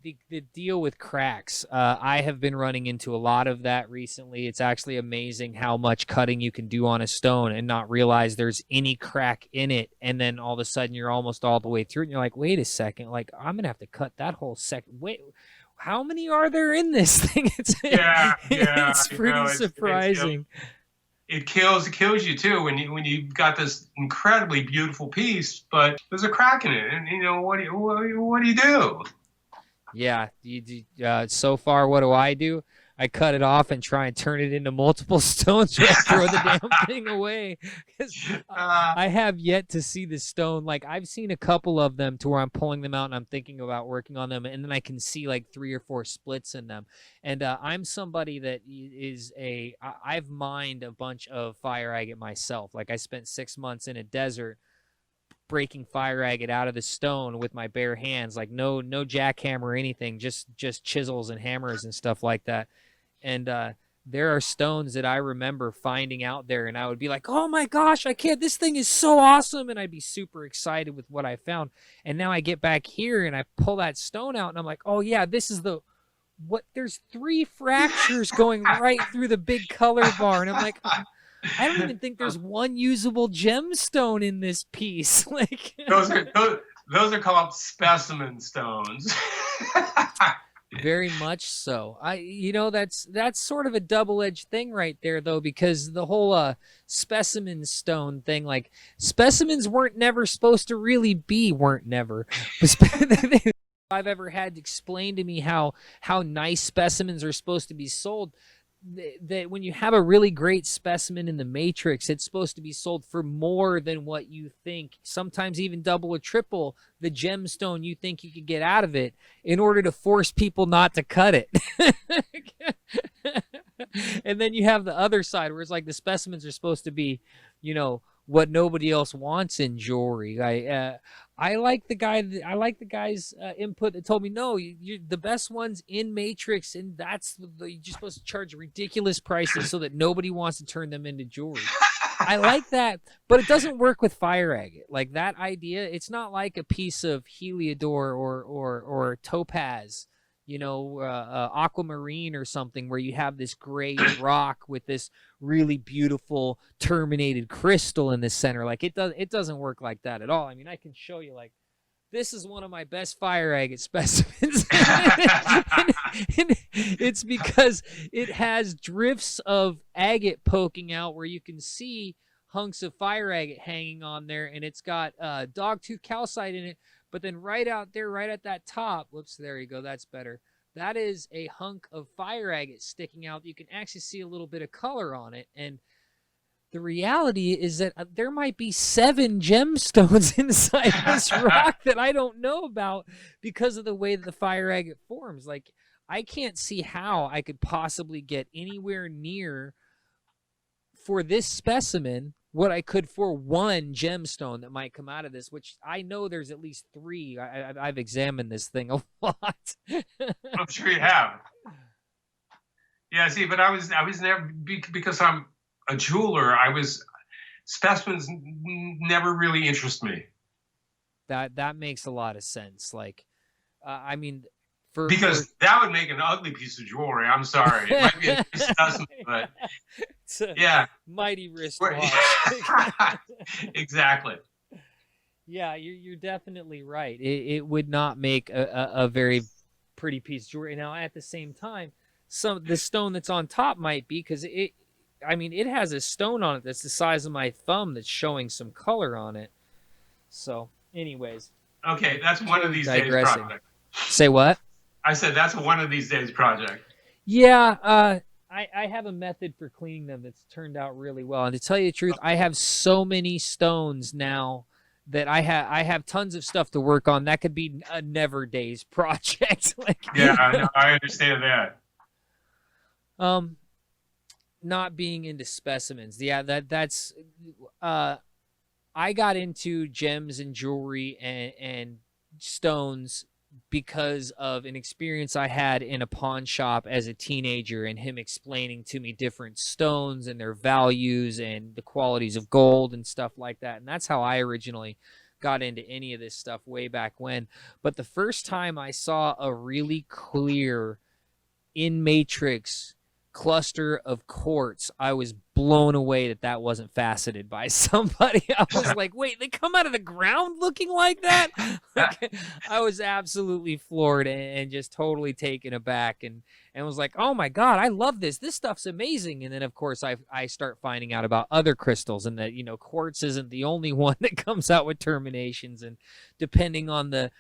deal with cracks, I have been running into a lot of that recently. It's actually amazing how much cutting you can do on a stone and not realize there's any crack in it, and then all of a sudden you're almost all the way through and you're like, wait a second, like I'm gonna have to cut that whole second. Wait, how many are there in this thing? It's pretty surprising. It kills you too when you've got this incredibly beautiful piece, but there's a crack in it, and what do you do? Yeah, so far, what do? I cut it off and try and turn it into multiple stones, or throw the damn thing away. I have yet to see the stone. Like, I've seen a couple of them to where I'm pulling them out and I'm thinking about working on them, and then I can see like 3 or 4 splits in them. And I'm somebody that I've mined a bunch of fire agate myself. Like, I spent 6 months in a desert breaking fire agate out of the stone with my bare hands, like no jackhammer or anything, just chisels and hammers and stuff like that. And there are stones that I remember finding out there, and I would be like, oh my gosh, this thing is so awesome, and I'd be super excited with what I found. And now I get back here and I pull that stone out and I'm like, oh yeah, this is there's 3 fractures going right through the big color bar, and I'm like, I don't even think there's one usable gemstone in this piece. Like, those are called specimen stones. Very much so. That's sort of a double-edged thing right there, though, because the whole specimen stone thing, like, specimens weren't never supposed to really be I've ever had explained to me how nice specimens are supposed to be sold. That when you have a really great specimen in the matrix, it's supposed to be sold for more than what you think, sometimes even double or triple the gemstone you think you could get out of it, in order to force people not to cut it. And then you have the other side where it's like the specimens are supposed to be, what nobody else wants in jewelry. I like the guy's input that told me, no, you're the best ones in matrix, and you're supposed to charge ridiculous prices so that nobody wants to turn them into jewelry. I like that, but it doesn't work with fire agate. Like, that idea, it's not like a piece of heliodor or topaz, aquamarine or something, where you have this gray rock with this really beautiful terminated crystal in the center. Like, it doesn't work like that at all. I mean, I can show you, like, this is one of my best fire agate specimens. and it's because it has drifts of agate poking out where you can see hunks of fire agate hanging on there, and it's got dogtooth calcite in it. But then right out there, right at that top, whoops, there you go, that's better. That is a hunk of fire agate sticking out. You can actually see a little bit of color on it. And the reality is that there might be 7 gemstones inside this rock that I don't know about because of the way that the fire agate forms. Like, I can't see how I could possibly get anywhere near, for this specimen, what I could for one gemstone that might come out of this, which I know there's at least 3. I've examined this thing a lot. I'm sure you have. Yeah, see, but I was never, because I'm a jeweler, specimens never really interest me. That makes a lot of sense. Like, I mean, Because that would make an ugly piece of jewelry. I'm sorry. It might be a nice specimen, but it's a yeah. mighty wristwatch. Exactly. Yeah, you're definitely right. It would not make a very pretty piece of jewelry. Now, at the same time, the stone that's on top might be, because it has a stone on it that's the size of my thumb that's showing some color on it. So, anyways. Okay, that's one of these days project. Say what? I said that's a one of these days project. Yeah, I have a method for cleaning them that's turned out really well. And to tell you the truth, I have so many stones now that I have tons of stuff to work on. That could be a never days project. Yeah, I understand that. Not being into specimens. Yeah, that's I got into gems and jewelry and stones because of an experience I had in a pawn shop as a teenager, and him explaining to me different stones and their values and the qualities of gold and stuff like that. And that's how I originally got into any of this stuff way back when. But the first time I saw a really clear in matrix cluster of quartz, I was blown away that wasn't faceted by somebody. I was like, wait, they come out of the ground looking like that? I was absolutely floored and just totally taken aback, and was like, oh my God, I love this. This stuff's amazing. And then, of course, I start finding out about other crystals, and that, quartz isn't the only one that comes out with terminations, and depending on the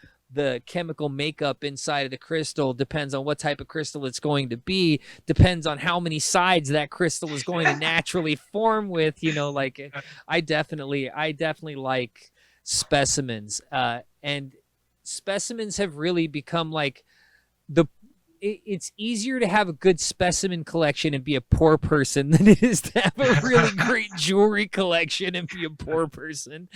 chemical makeup inside of the crystal, depends on what type of crystal it's going to be, depends on how many sides that crystal is going to naturally form with, I definitely like specimens, and specimens have really become like it's easier to have a good specimen collection and be a poor person than it is to have a really great jewelry collection and be a poor person.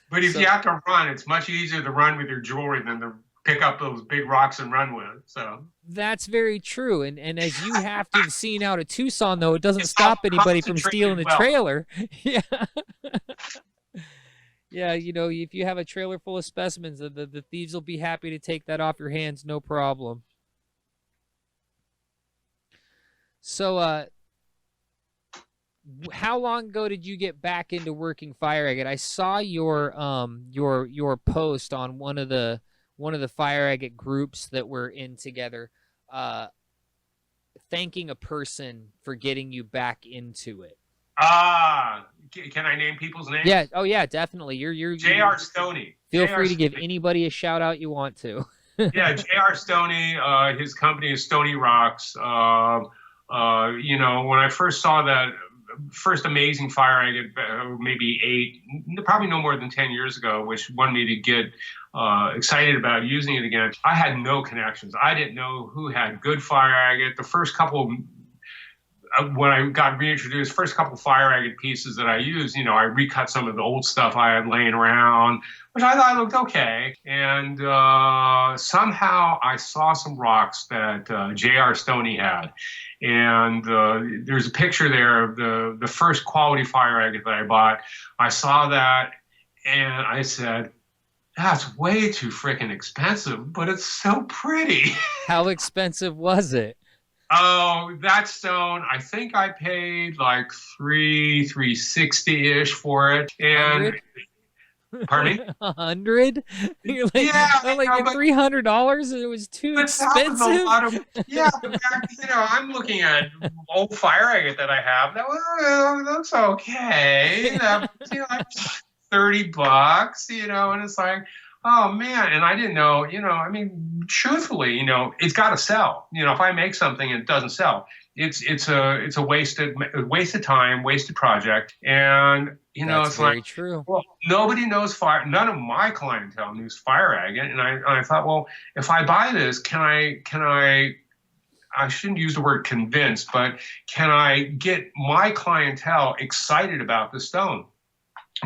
But if you have to run, it's much easier to run with your jewelry than to pick up those big rocks and run with. So that's very true. And as you have to have seen out of Tucson, though, it doesn't stop anybody from stealing the trailer. Yeah. Yeah, if you have a trailer full of specimens, the thieves will be happy to take that off your hands, no problem. So, how long ago did you get back into working fire agate? I saw your post on one of the fire agate groups that we're in together, thanking a person for getting you back into it. Can I name people's names? Yeah. Oh yeah, definitely. You're J.R. Stoney. Feel free to give anybody a shout out you want to. Yeah, J.R. Stoney. His company is Stoney Rocks. When I first saw that first amazing fire agate, probably no more than 10 years ago, which wanted me to get excited about using it again. I had no connections. I didn't know who had good fire agate. The first couple, when I got reintroduced, first couple fire agate pieces that I used, I recut some of the old stuff I had laying around, which I thought looked okay. And somehow I saw some rocks that J.R. Stoney had. And there's a picture there of the first quality fire agate that I bought. I saw that and I said, that's way too freaking expensive, but it's so pretty. How expensive was it? Oh, that stone, I think I paid like $360-ish for it. And 100? Pardon me? 100? You're like, yeah, like $300? It was too expensive. But I'm looking at old fire agate that I have. That looks okay. Like $30, and it's like, oh man. And I didn't know, truthfully, it's got to sell. If I make something and it doesn't sell, it's a wasted time, wasted project. And That's it's very like, true. Well, nobody knows fire. None of my clientele knows fire agate. And I thought, well, if I buy this, can I shouldn't use the word convince, but can I get my clientele excited about the stone?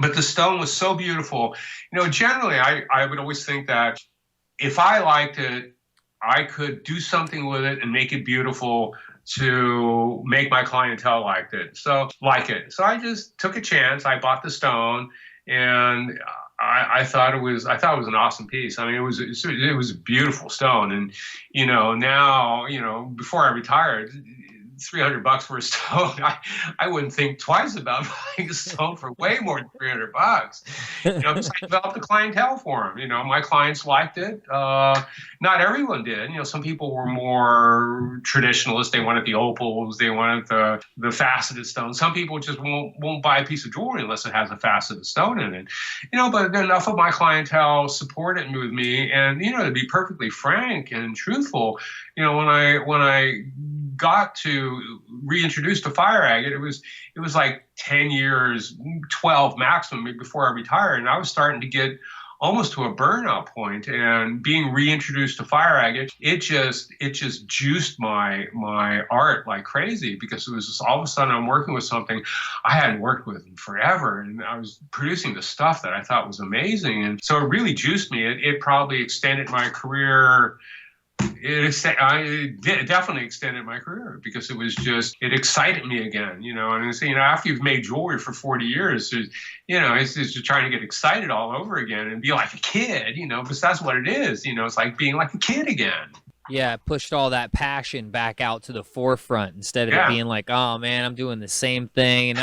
But the stone was so beautiful. Generally, I would always think that if I liked it, I could do something with it and make it beautiful to make my clientele like it. So I just took a chance. I bought the stone, and I thought it was an awesome piece. I mean, it was a beautiful stone, and now before I retired, $300 for a stone, I wouldn't think twice about buying a stone for way more than $300. Because I developed a clientele for them. My clients liked it. Not everyone did. Some people were more traditionalist. They wanted the opals. They wanted the faceted stones. Some people just won't buy a piece of jewelry unless it has a faceted stone in it. But enough of my clientele supported with me. And to be perfectly frank and truthful, when I got to reintroduce to fire agate, it was like 10 years, 12 maximum before I retired, and I was starting to get almost to a burnout point. And being reintroduced to fire agate, it just juiced my art like crazy, because it was just all of a sudden I'm working with something I hadn't worked with in forever, and I was producing the stuff that I thought was amazing. And so it really juiced me. It probably extended my career. It definitely extended my career, because it excited me again, and after you've made jewelry for 40 years, it's just trying to get excited all over again and be like a kid, because that's what it is, it's like being like a kid again. Yeah, pushed all that passion back out to the forefront instead of it being like, oh man, I'm doing the same thing, and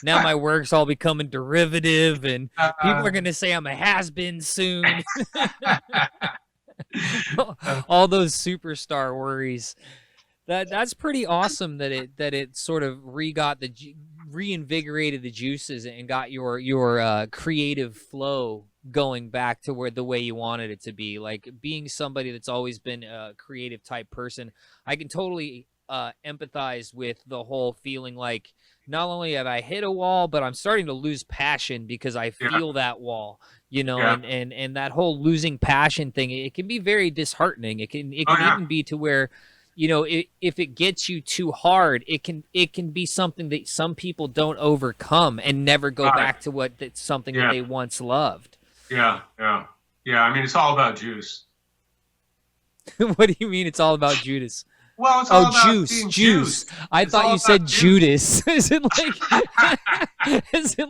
now my work's all becoming derivative, and people are gonna say I'm a has-been soon. All those superstar worries. That's pretty awesome that it sort of reinvigorated the juices and got your creative flow going back to the way you wanted it to be. Like, being somebody that's always been a creative type person, I can totally empathize with the whole feeling like, not only have I hit a wall, but I'm starting to lose passion because I feel that wall, and that whole losing passion thing, it can be very disheartening. It can even be to where, if it gets you too hard, it can be something that some people don't overcome and never go back to something that they once loved. Yeah. I mean, it's all about juice. What do you mean it's all about Judas? Well, it's all about juice. I thought you said Judas. Is it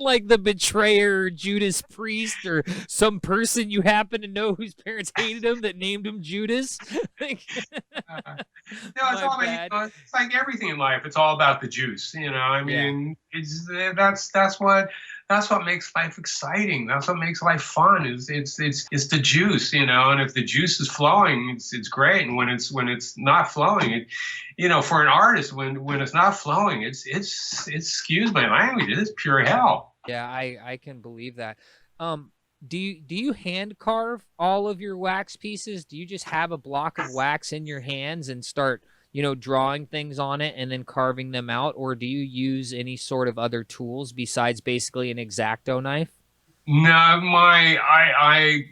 like the betrayer Judas Priest, or some person you happen to know whose parents hated him that named him Judas? No, it's all about, it's like everything in life. It's all about the juice. I mean, that's what makes life exciting. That's what makes life fun. It's the juice, and if the juice is flowing, it's great. And when it's not flowing, for an artist, when it's not flowing, it's excuse my language, it's pure hell. Yeah, I can believe that. Do you hand carve all of your wax pieces? Do you just have a block of wax in your hands and start drawing things on it and then carving them out, or do you use any sort of other tools besides basically an X-Acto knife? No, I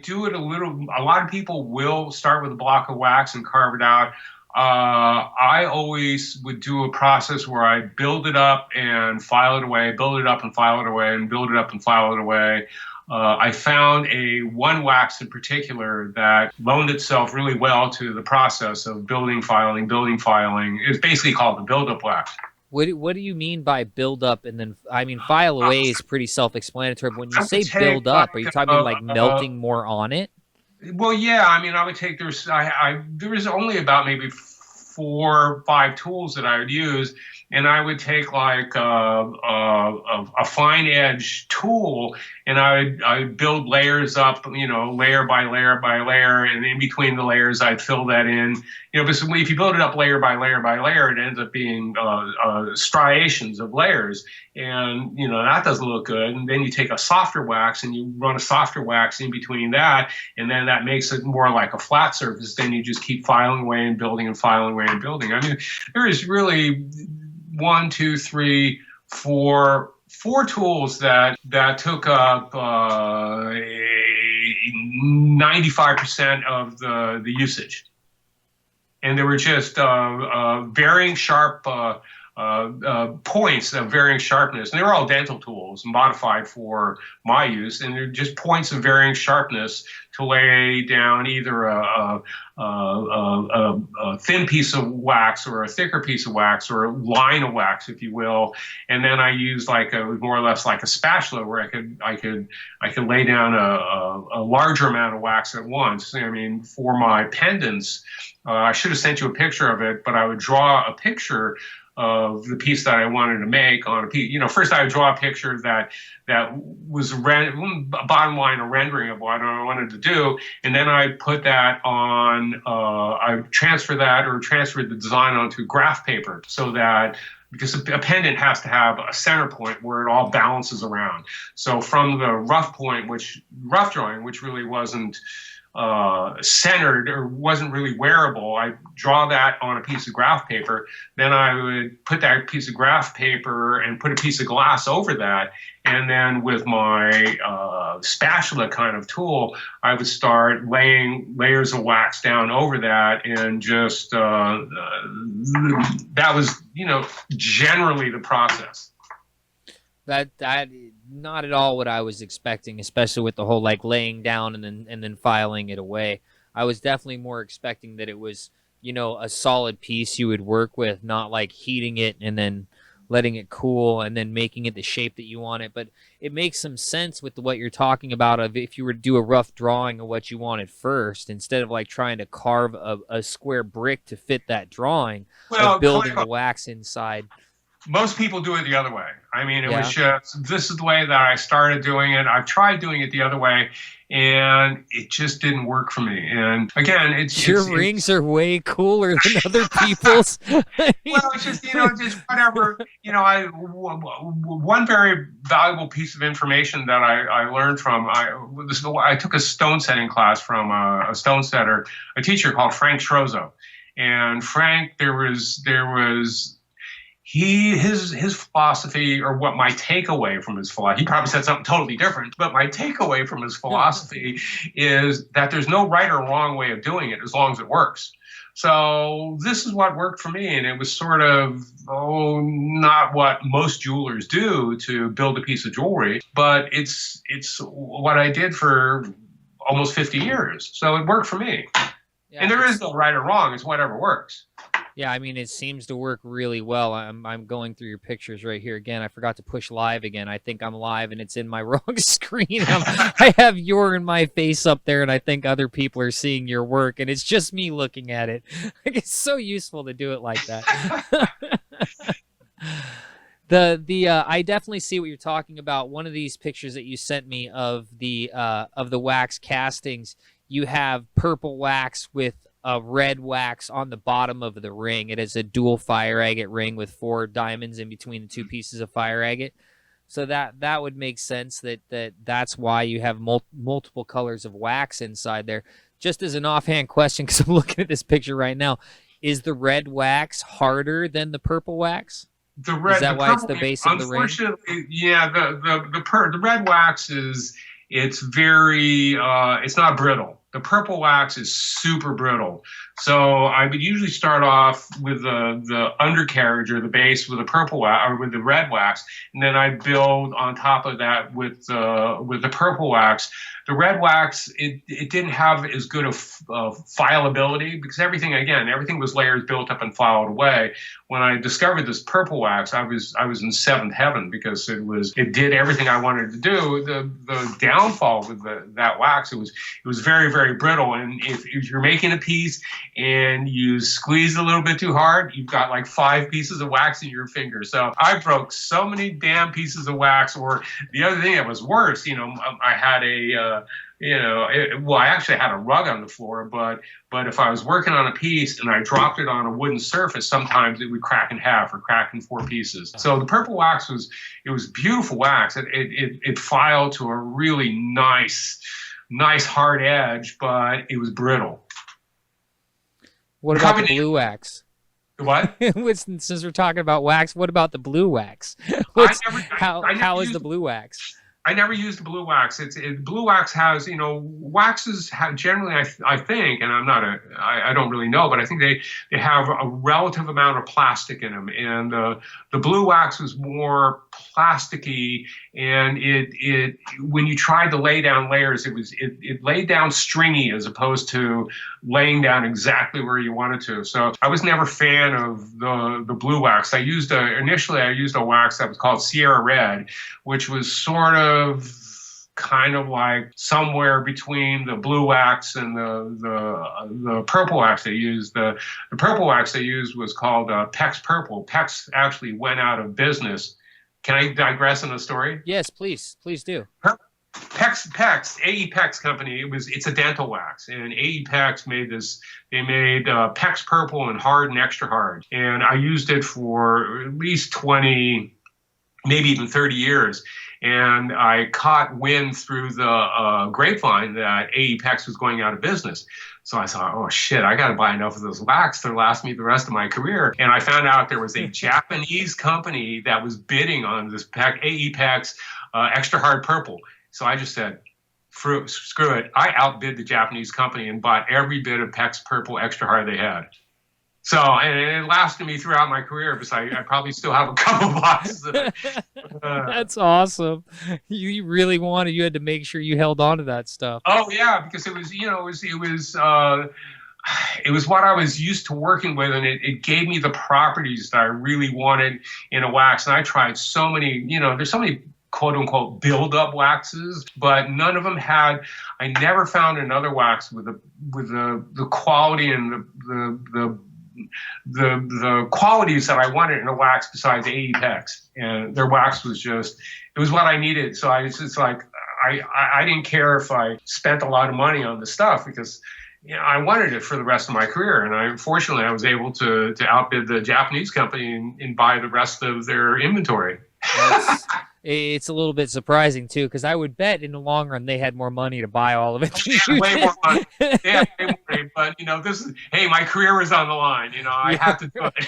do it a little. A lot of people will start with a block of wax and carve it out. I always would do a process where I build it up and file it away, build it up and file it away, and build it up and file it away. I found one wax in particular that loaned itself really well to the process of building, filing. It's basically called the build-up wax. What do you mean by build up and then, I mean, file away is pretty self-explanatory, but when you say build up, are you talking about like melting more on it? Well, yeah, I mean, I would take, there was only about maybe 4 or 5 tools that I would use, and I would take like a fine edge tool, and I would build layers up, layer by layer by layer, and in between the layers I'd fill that in. But if you build it up layer by layer by layer, it ends up being striations of layers, and that doesn't look good. And then you take a softer wax and you run a softer wax in between that, and then that makes it more like a flat surface. Then you just keep filing away and building and filing away and building. I mean, there is really 1, 2, 3, 4 tools that took up 95% of the usage, and they were just varying sharp points of varying sharpness, and they were all dental tools modified for my use, and they're just points of varying sharpness to lay down either a thin piece of wax or a thicker piece of wax or a line of wax, if you will. And then I used more or less like a spatula where I could lay down a larger amount of wax at once. I mean, for my pendants, I should have sent you a picture of it, but I would draw a picture of the piece that I wanted to make on a piece. First I would draw a picture that was bottom line, a rendering of what I wanted to do, and then I put that on. I transferred the design onto graph paper, so that, because a pendant has to have a center point where it all balances around. So from the rough drawing, which really wasn't centered or wasn't really wearable, I draw that on a piece of graph paper. Then I would put that piece of graph paper and put a piece of glass over that. And then with my spatula kind of tool, I would start laying layers of wax down over that, and just that was, generally the process. That not at all what I was expecting, especially with the whole laying down and then filing it away. I was definitely more expecting that it was, a solid piece you would work with, not like heating it and then letting it cool and then making it the shape that you want it. But it makes some sense with what you're talking about, of if you were to do a rough drawing of what you wanted first, instead of trying to carve a square brick to fit that drawing, of building the wax inside. Most people do it the other way. I mean, it was just, this is the way that I started doing it. I've tried doing it the other way, and it just didn't work for me. And again, your rings are way cooler than other people's. Well, it's just, just whatever. One very valuable piece of information that I learned from, I took a stone setting class from a stone setter, a teacher called Frank Schrozo. And Frank, his philosophy, or what my takeaway from his philosophy, he probably said something totally different, but my takeaway from his philosophy is that there's no right or wrong way of doing it as long as it works. So this is what worked for me, and it was sort of, not what most jewelers do to build a piece of jewelry, but it's what I did for almost 50 years. So it worked for me. Yeah, and there is no right or wrong. It's whatever works. Yeah, I mean, it seems to work really well. I'm going through your pictures right here again. I forgot to push live again. I think I'm live, and it's in my wrong screen. I have your and my face up there, and I think other people are seeing your work, and it's just me looking at it. It's so useful to do it like that. I definitely see what you're talking about. One of these pictures that you sent me of the wax castings, you have purple wax with a red wax on the bottom of the ring. It is a dual fire agate ring with 4 diamonds in between the 2 pieces of fire agate. So that would make sense that's why you have multiple colors of wax inside there. Just as an offhand question, because I'm looking at this picture right now, is the red wax harder than the purple wax? Is that why it's the base of the ring? Unfortunately, yeah. The red wax it's very it's not brittle. The purple wax is super brittle. So I would usually start off with the undercarriage or the base with the purple wax, or with the red wax, and then I build on top of that with the purple wax. The red wax, it didn't have as good of fileability, because everything was layers built up and filed away. When I discovered this purple wax, I was in seventh heaven, because it did everything I wanted to do. The downfall with that wax, it was very, very brittle, and if you're making a piece and you squeeze a little bit too hard, you've got like 5 pieces of wax in your finger. So I broke so many damn pieces of wax. Or the other thing that was worse, I had I actually had a rug on the floor, but if I was working on a piece and I dropped it on a wooden surface, sometimes it would crack in half or crack in 4 pieces. So the purple wax was beautiful wax. It filed to a really nice hard edge, but it was brittle. What about the blue wax? What? Since we're talking about wax, what about the blue wax? How is the blue wax? I never used blue wax. Blue wax has, waxes have generally, I think, and I don't really know, but I think they have a relative amount of plastic in them. And the blue wax was more plasticky, and when you tried to lay down layers, it laid down stringy as opposed to laying down exactly where you wanted to. So I was never a fan of the blue wax. Initially I used a wax that was called Sierra Red, which was sort of kind of like somewhere between the blue wax and the purple wax they used. The purple wax they used was called PEX Purple. PEX actually went out of business. Can I digress in the story? Yes, please do. PEX, AE company, it's a dental wax, and AE made this. They made PEX Purple and hard and extra hard, and I used it for at least 20, maybe even 30 years. And I caught wind through the grapevine that AE was going out of business. So I thought, oh shit, I got to buy enough of this wax to last me the rest of my career. And I found out there was a Japanese company that was bidding on this AE extra hard purple. So I just said, screw it. I outbid the Japanese company and bought every bit of PEX Purple extra hard they had. So, and it lasted me throughout my career, because I probably still have a couple boxes of it. That's awesome. You had to make sure you held on to that stuff. Oh yeah, because it was what I was used to working with, and it gave me the properties that I really wanted in a wax. And I tried so many, there's so many quote unquote build-up waxes, but none of them had. I never found another wax with the quality and the qualities that I wanted in a wax besides AE. And their wax was it was what I needed. So it's like I didn't care if I spent a lot of money on the stuff, because I wanted it for the rest of my career. And unfortunately I was able to outbid the Japanese company and buy the rest of their inventory. It's a little bit surprising too, because I would bet in the long run they had more money to buy all of it. Way more money. Yeah, way more money. But my career was on the line. I had to do it.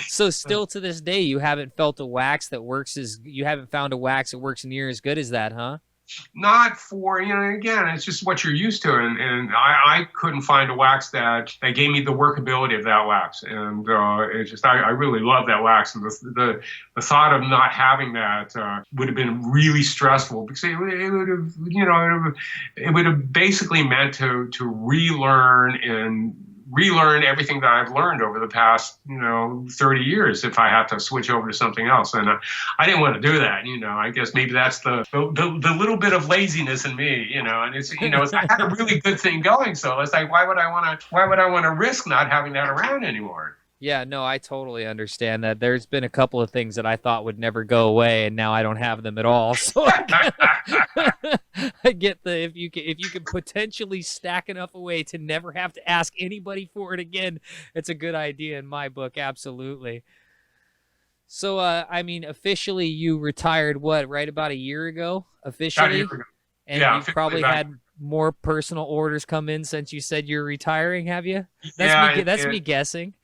So still to this day, you haven't found a wax that works near as good as that, huh? Not for, again, it's just what you're used to. And I couldn't find a wax that gave me the workability of that wax. And I really love that wax. And the thought of not having that would have been really stressful, because it would have basically meant to relearn everything that I've learned over the past, 30 years if I had to switch over to something else. And I didn't want to do that. I guess maybe that's the little bit of laziness in me, and it's, I had a really good thing going. So it's like, why would I want to risk not having that around anymore? Yeah, no, I totally understand that. There's been a couple of things that I thought would never go away, and now I don't have them at all. So I get if you can potentially stack enough away to never have to ask anybody for it again, it's a good idea in my book. Absolutely. So, officially you retired, right about a year ago? Officially? About a year ago. And yeah, you've probably had more personal orders come in since you said you're retiring, have you? That's me guessing.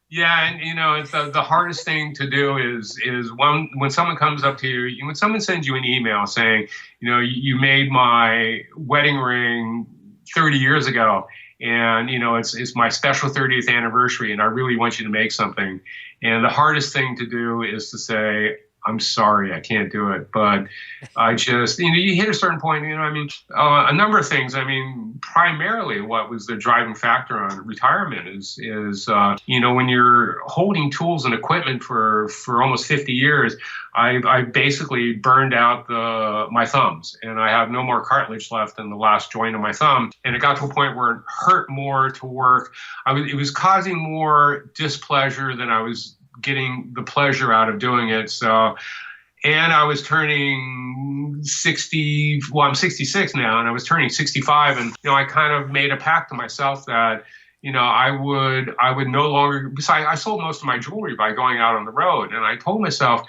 Yeah, and it's the hardest thing to do is when someone comes up to you, when someone sends you an email saying, you made my wedding ring 30 years ago, and it's my special 30th anniversary, and I really want you to make something. And the hardest thing to do is to say, I'm sorry, I can't do it. But I just, you hit a certain point, a number of things. Primarily what was the driving factor on retirement is when you're holding tools and equipment for almost 50 years, I basically burned out my thumbs, and I have no more cartilage left in the last joint of my thumb. And it got to a point where it hurt more to work. It was causing more displeasure than I was getting the pleasure out of doing it. So, and I was turning 60, well, I'm 66 now, and I was turning 65. And, I kind of made a pact to myself that, I would no longer, besides, I sold most of my jewelry by going out on the road. And I told myself,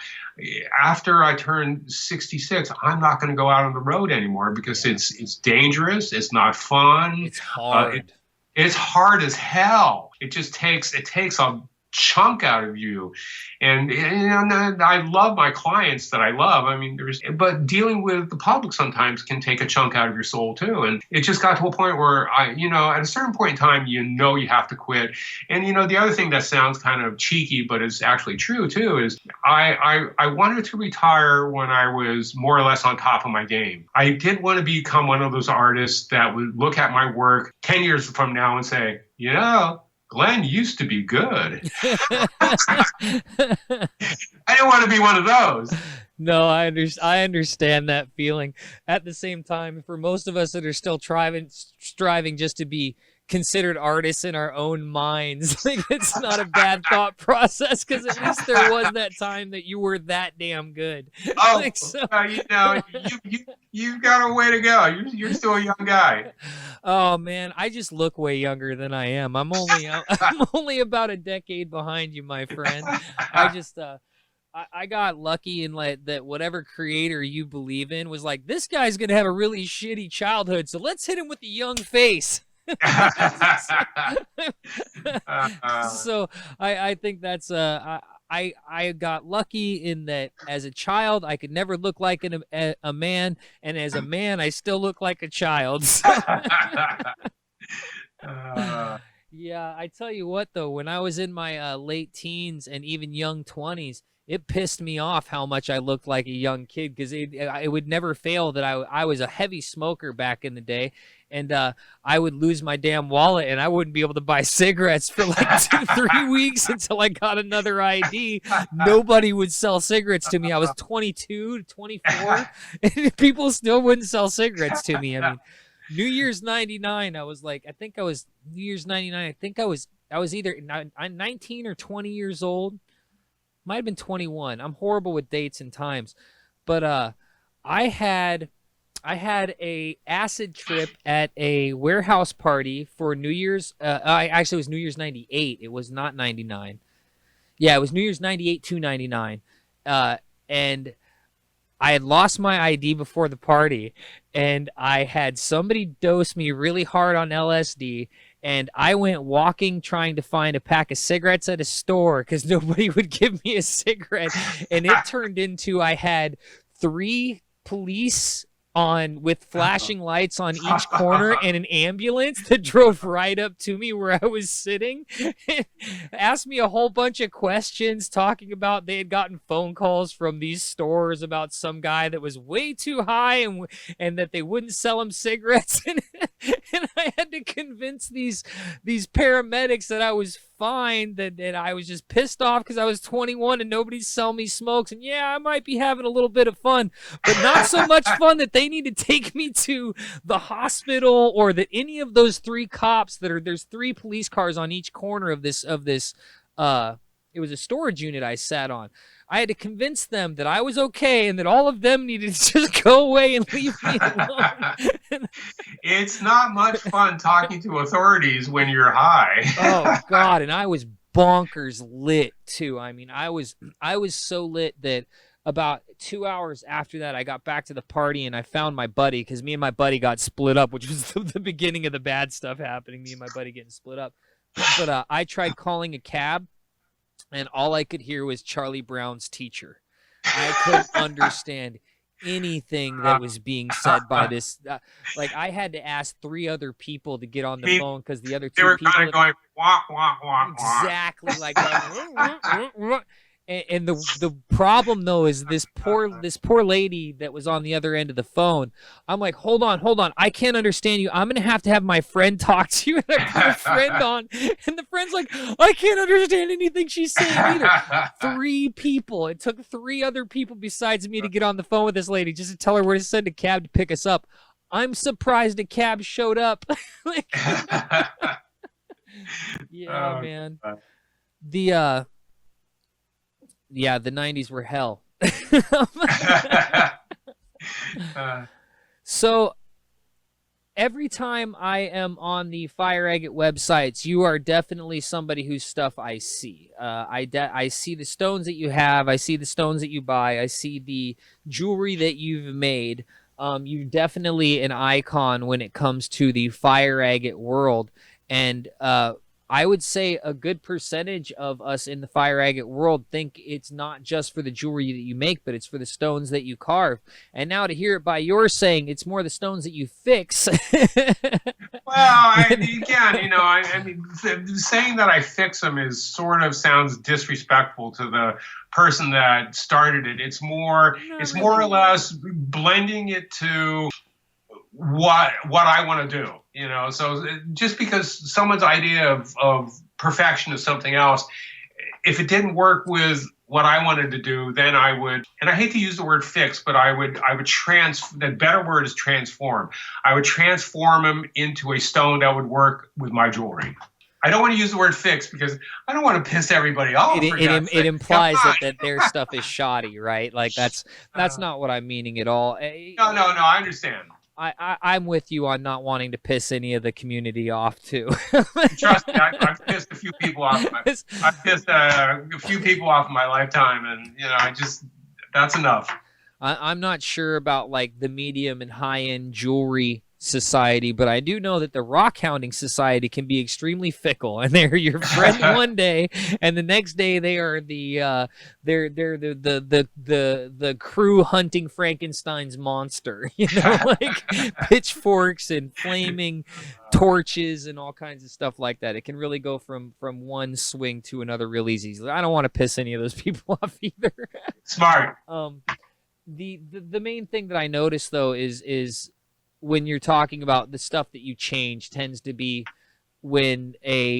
after I turned 66, I'm not going to go out on the road anymore, because it's dangerous. It's not fun. It's hard. It's hard as hell. It takes a chunk out of you. And I love my clients that I love. I mean, but dealing with the public sometimes can take a chunk out of your soul too. And it just got to a point where at a certain point in time, you have to quit. And, the other thing that sounds kind of cheeky, but is actually true too, is I wanted to retire when I was more or less on top of my game. I did want to become one of those artists that would look at my work 10 years from now and say, Glenn used to be good. I didn't want to be one of those. No, I understand that feeling. At the same time, for most of us that are still striving just to be considered artists in our own minds, like, it's not a bad thought process, because at least there was that time that you were that damn good. Oh, you've got a way to go. You're still a young guy. Oh man, I just look way younger than I am. I'm only about a decade behind you, my friend. I got lucky in that whatever creator you believe in was like, this guy's gonna have a really shitty childhood, so let's hit him with the young face. So I think that's I got lucky in that as a child I could never look like a man, and as a man I still look like a child. Yeah, I tell you what though, when I was in my late teens and even young 20s, it pissed me off how much I looked like a young kid, because it would never fail that I was a heavy smoker back in the day, and I would lose my damn wallet and I wouldn't be able to buy cigarettes for like 2-3 weeks until I got another ID. Nobody would sell cigarettes to me. I was 22, 24, and people still wouldn't sell cigarettes to me. I mean, New Year's 99, I was like, New Year's 99, I think I was either 19 or 20 years old. Might have been 21. I'm horrible with dates and times. But I had a acid trip at a warehouse party for New Year's. Actually, it was New Year's 98. It was not 99. Yeah, it was New Year's 98 to 99. And I had lost my ID before the party, and I had somebody dose me really hard on LSD, and I went walking trying to find a pack of cigarettes at a store because nobody would give me a cigarette. And it turned into, I had 3 police with flashing lights on each corner and an ambulance that drove right up to me where I was sitting, asked me a whole bunch of questions, talking about they had gotten phone calls from these stores about some guy that was way too high and that they wouldn't sell him cigarettes. And I had to convince these paramedics that I was fine, that I was just pissed off because I was 21 and nobody's selling me smokes, and yeah, I might be having a little bit of fun, but not so much fun that they need to take me to the hospital, or that any of those 3 cops there's 3 police cars on each corner of this it was a storage unit I sat on. I had to convince them that I was okay and that all of them needed to just go away and leave me alone. It's not much fun talking to authorities when you're high. Oh God, and I was bonkers lit too. I mean, I was so lit that about 2 hours after that, I got back to the party and I found my buddy, because me and my buddy got split up, which was the beginning of the bad stuff happening. Me and my buddy getting split up. But I tried calling a cab, and all I could hear was Charlie Brown's Teacher. I couldn't understand anything that was being said by this. Like, I had to ask 3 other people to get on the phone, because the other 2 people... They were kind of going, wah, wah, wah, wah. Exactly like that. And the problem though is this poor lady that was on the other end of the phone. I'm like, hold on, I can't understand you. I'm gonna have to have my friend talk to you. And I put a friend on, and the friend's like, I can't understand anything she's saying either. 3 people. It took 3 other people besides me to get on the phone with this lady just to tell her where to send a cab to pick us up. I'm surprised a cab showed up. Like, yeah, man. The 90s were hell. So every time I am on the Fire Agate websites, you are definitely somebody whose stuff I see. I see the stones that you have. I see the stones that you buy. I see the jewelry that you've made. You're definitely an icon when it comes to the Fire Agate world. And I would say a good percentage of us in the fire agate world think it's not just for the jewelry that you make, but it's for the stones that you carve. And now to hear it by your saying it's more the stones that you fix. Well, again, I mean, saying that I fix them is sort of sounds disrespectful to the person that started it. It's more more or less blending it to what I want to do. So just because someone's idea of perfection is something else, if it didn't work with what I wanted to do, then I would, and I hate to use the word fix, but I would the better word is transform. I would transform them into a stone that would work with my jewelry. I don't want to use the word fix because I don't want to piss everybody off. It implies that their stuff is shoddy, right? Like that's not what I'm meaning at all. No, I understand. I'm with you on not wanting to piss any of the community off too. Trust me, I've pissed a few people off. I've pissed a few people off in my lifetime, and that's enough. I'm not sure about like the medium and high-end jewelry society, but I do know that the rock hounding society can be extremely fickle, and they're your friend one day, and the next day they are the crew hunting Frankenstein's monster, like pitchforks and flaming torches and all kinds of stuff like that. It can really go from one swing to another real easy. I don't want to piss any of those people off either. Smart. The main thing that I noticed though is when you're talking about the stuff that you change tends to be when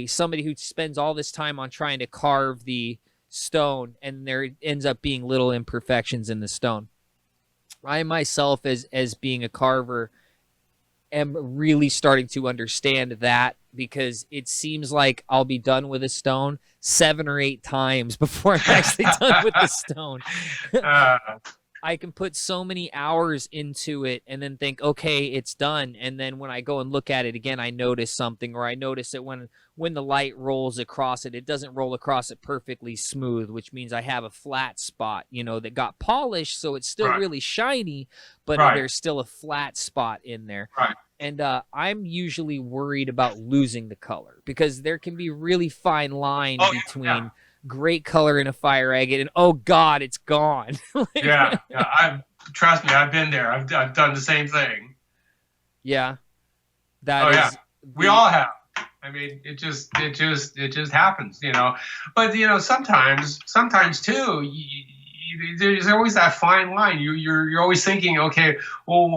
somebody who spends all this time on trying to carve the stone and there ends up being little imperfections in the stone. I myself as being a carver am really starting to understand that, because it seems like I'll be done with a stone 7 or 8 times before I'm actually done with the stone. I can put so many hours into it and then think, okay, it's done. And then when I go and look at it again, I notice something, or I notice that when the light rolls across it, it doesn't roll across it perfectly smooth, which means I have a flat spot, that got polished. So it's still really shiny, but there's still a flat spot in there. Right. And I'm usually worried about losing the color, because there can be really fine line between great color in a fire agate and oh god, it's gone. Trust me, I've been there. I've done the same thing. Yeah, we all have. I mean, it just happens, But sometimes too, there's always that fine line. You're always thinking, okay, well,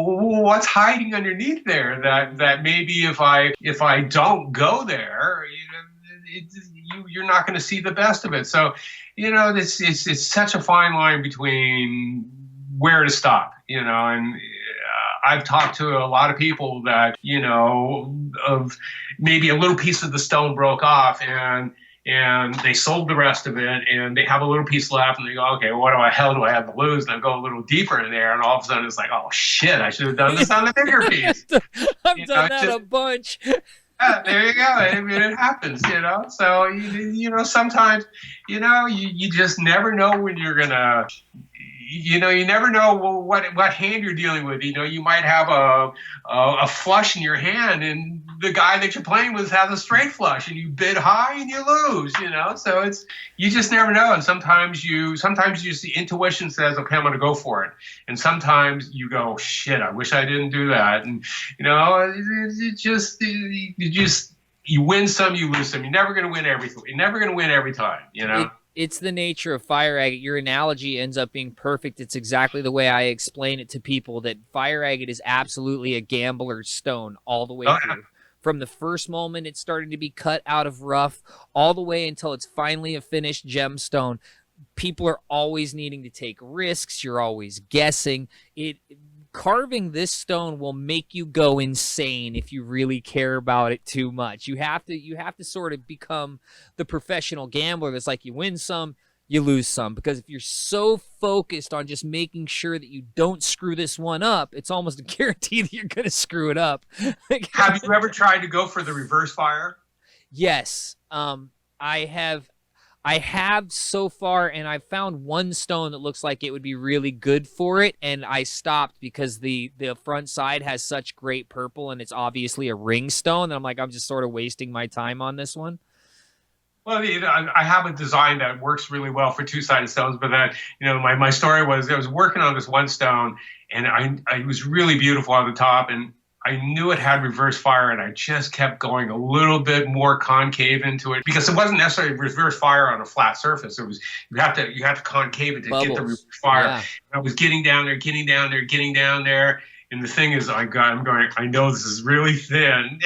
what's hiding underneath there? That maybe if I don't go there, you're not going to see the best of it. So, it's such a fine line between where to stop, and I've talked to a lot of people that, of maybe a little piece of the stone broke off and they sold the rest of it and they have a little piece left and they go, okay, what hell do I have to lose? And I go a little deeper in there and all of a sudden it's like, oh shit, I should have done this on the bigger piece. I've done that a bunch. There you go. I mean, it happens, So, sometimes, you just never know when you're going to, you never know what hand you're dealing with. You might have a flush in your hand and the guy that you're playing with has a straight flush and you bid high and you lose, So you just never know. And sometimes you see intuition says, okay, I'm going to go for it. And sometimes you go, shit, I wish I didn't do that. And, you win some, you lose some. You're never going to win everything. You're never going to win every time, It's the nature of fire agate. Your analogy ends up being perfect. It's exactly the way I explain it to people, that fire agate is absolutely a gambler's stone all the way through. From the first moment it started to be cut out of rough all the way until it's finally a finished gemstone. People are always needing to take risks. You're always guessing. Carving this stone will make you go insane if you really care about it too much. You have to sort of become the professional gambler that's like, you win some, you lose some. Because if you're so focused on just making sure that you don't screw this one up, it's almost a guarantee that you're going to screw it up. Have you ever tried to go for the reverse fire? Yes. I have so far, and I've found one stone that looks like it would be really good for it, and I stopped because the front side has such great purple, and it's obviously a ring stone, and I'm like, I'm just sort of wasting my time on this one. Well, I have a design that works really well for two-sided stones, but then, my story was I was working on this one stone, and it was really beautiful on the top, and I knew it had reverse fire, and I just kept going a little bit more concave into it because it wasn't necessarily reverse fire on a flat surface. It was you have to concave it to get the reverse Bubbles. fire. Yeah. And I was getting down there, getting down there, getting down there. And the thing is, I'm going, I know this is really thin.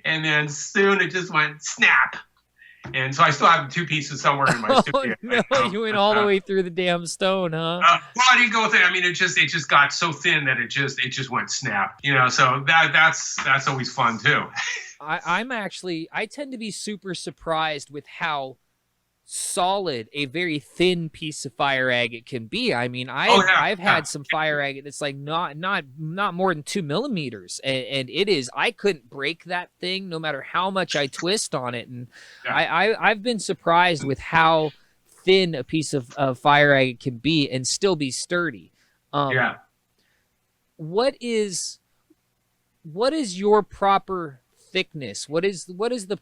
And then soon it just went snap. And so I still have two pieces somewhere in my Oh studio. no, you went all the way through the damn stone, huh? Well, I didn't go with it. I mean, it just got so thin that it just went snap. So that's always fun too. I tend to be super surprised with how solid a very thin piece of fire agate can be. I mean, I've had some fire agate that's like not more than 2 millimeters, and it is. I couldn't break that thing no matter how much I twist on it, and I've been surprised with how thin a piece of fire agate can be and still be sturdy. Yeah. What is your proper thickness? What is the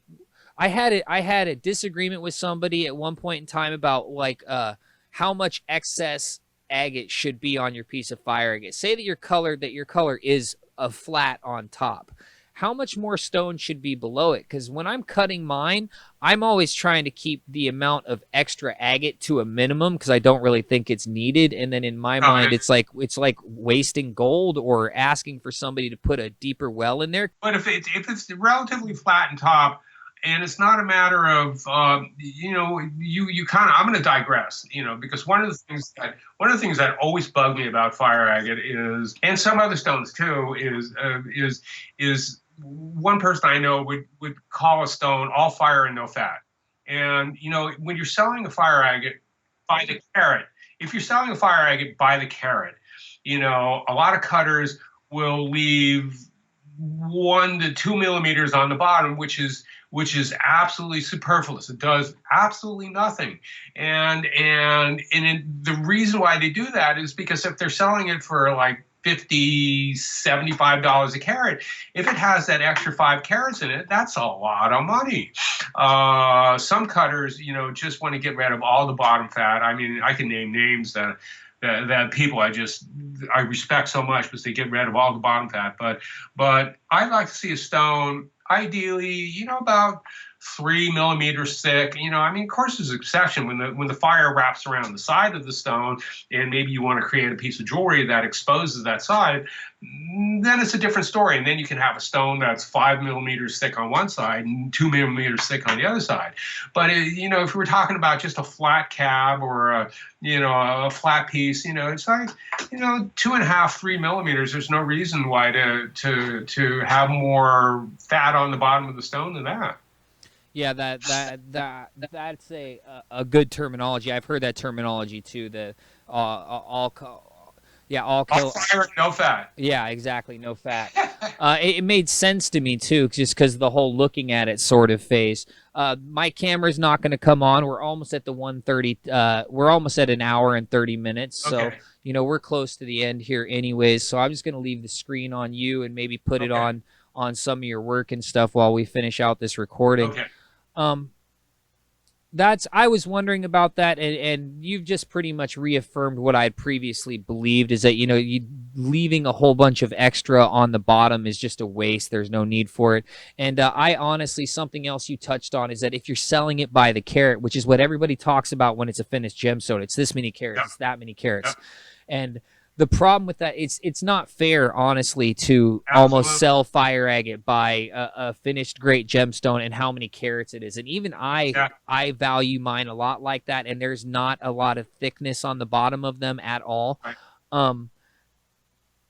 I had a disagreement with somebody at one point in time about like how much excess agate should be on your piece of fire agate. Say that your color is a flat on top. How much more stone should be below it? Because when I'm cutting mine, I'm always trying to keep the amount of extra agate to a minimum because I don't really think it's needed. And then in my mind, it's like wasting gold or asking for somebody to put a deeper well in there. But if it's relatively flat and top, and it's not a matter of you kind of, I'm going to digress, because one of the things that always bugged me about fire agate is, and some other stones too, is one person I know would call a stone all fire and no fat. And when you're selling a fire agate by the carat, if you're selling a fire agate by the carat, a lot of cutters will leave 1 to 2 millimeters on the bottom, which is absolutely superfluous. It does absolutely nothing. And the reason why they do that is because if they're selling it for like $50, $75 a carat, if it has that extra 5 carats in it, that's a lot of money. Some cutters, just want to get rid of all the bottom fat. I mean, I can name names that people I respect so much because they get rid of all the bottom fat. But I'd like to see a stone, ideally, about 3 millimeters thick. I mean, of course, there's an exception when the fire wraps around the side of the stone, and maybe you want to create a piece of jewelry that exposes that side. Then it's a different story, and then you can have a stone that's 5 millimeters thick on one side and 2 millimeters thick on the other side. But if we're talking about just a flat cab or a flat piece, it's like 2.5, 3 millimeters. There's no reason why to have more fat on the bottom of the stone than that. Yeah, that's a good terminology. I've heard that terminology too. The all fire, no fat. Yeah, exactly, no fat. It made sense to me too, just because the whole looking at it sort of phase. My camera's not going to come on. We're almost at the 1:30. We're almost at an hour and 30 minutes. So Okay. we're close to the end here, anyways. So I'm just going to leave the screen on you and maybe put it on some of your work and stuff while we finish out this recording. Okay. I was wondering about that, and you've just pretty much reaffirmed what I had previously believed, is that you leaving a whole bunch of extra on the bottom is just a waste. There's no need for it. And I honestly, something else you touched on is that if you're selling it by the carat, which is what everybody talks about when it's a finished gemstone, it's this many carats, it's that many carats, and the problem with that, it's not fair, honestly, to almost sell fire agate by a finished great gemstone and how many carats it is. And even I value mine a lot like that, and there's not a lot of thickness on the bottom of them at all. Right.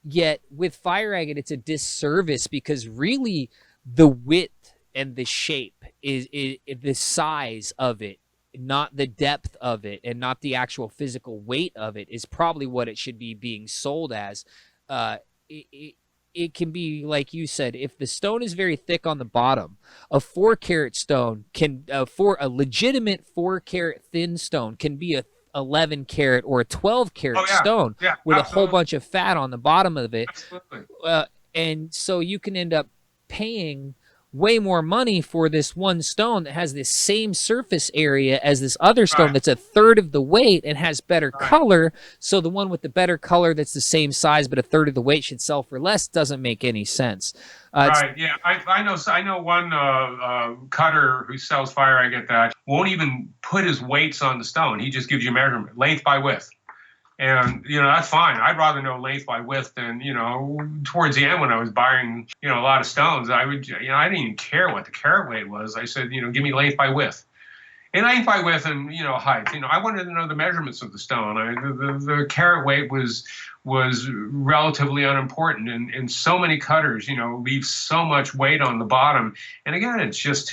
Yet with fire agate, it's a disservice because really the width and the shape is the size of it, not the depth of it, and not the actual physical weight of it, is probably what it should be being sold as. It can be, like you said, if the stone is very thick on the bottom, a 4-carat stone for a legitimate 4-carat thin stone can be a 11-carat or a 12-carat stone with a whole bunch of fat on the bottom of it. Absolutely. And so you can end up paying way more money for this one stone that has this same surface area as this other stone Right. that's a third of the weight and has better Right. color. So the one with the better color that's the same size but a third of the weight should sell for less doesn't make any sense. Right. Yeah. I know one cutter who sells fire agate that won't even put his weights on the stone. He just gives you measurement, length by width. And, that's fine. I'd rather know length by width than, towards the end when I was buying, a lot of stones, I didn't even care what the carat weight was. I said, give me length by width. And length by width and, height. I wanted to know the measurements of the stone. The carat weight was relatively unimportant. And so many cutters, leave so much weight on the bottom. And again, it's just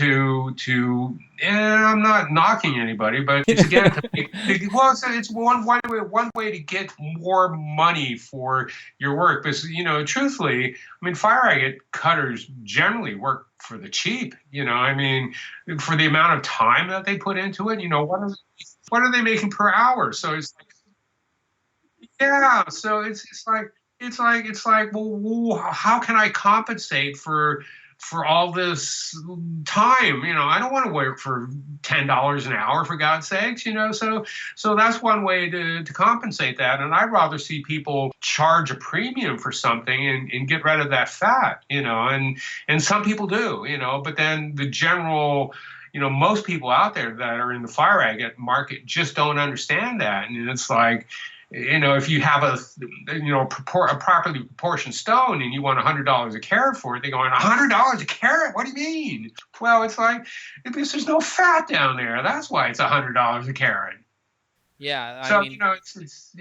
and I'm not knocking anybody, but it's again, it's one way to get more money for your work. Because, truthfully, fire agate cutters generally work for the cheap, for the amount of time that they put into it, what are they making per hour? So it's like, yeah, so it's like, well, how can I compensate for all this time? I don't want to work for $10 an hour, for God's sakes, so that's one way to compensate that. And I'd rather see people charge a premium for something and get rid of that fat, and some people do, but then the general, most people out there that are in the fire agate market just don't understand that. And it's like, if you have a properly proportioned stone and you want $100 a carat for it, they go, $100 a carat? What do you mean? Well, it's like, because there's no fat down there. That's why it's $100 a carat. Yeah. So, it's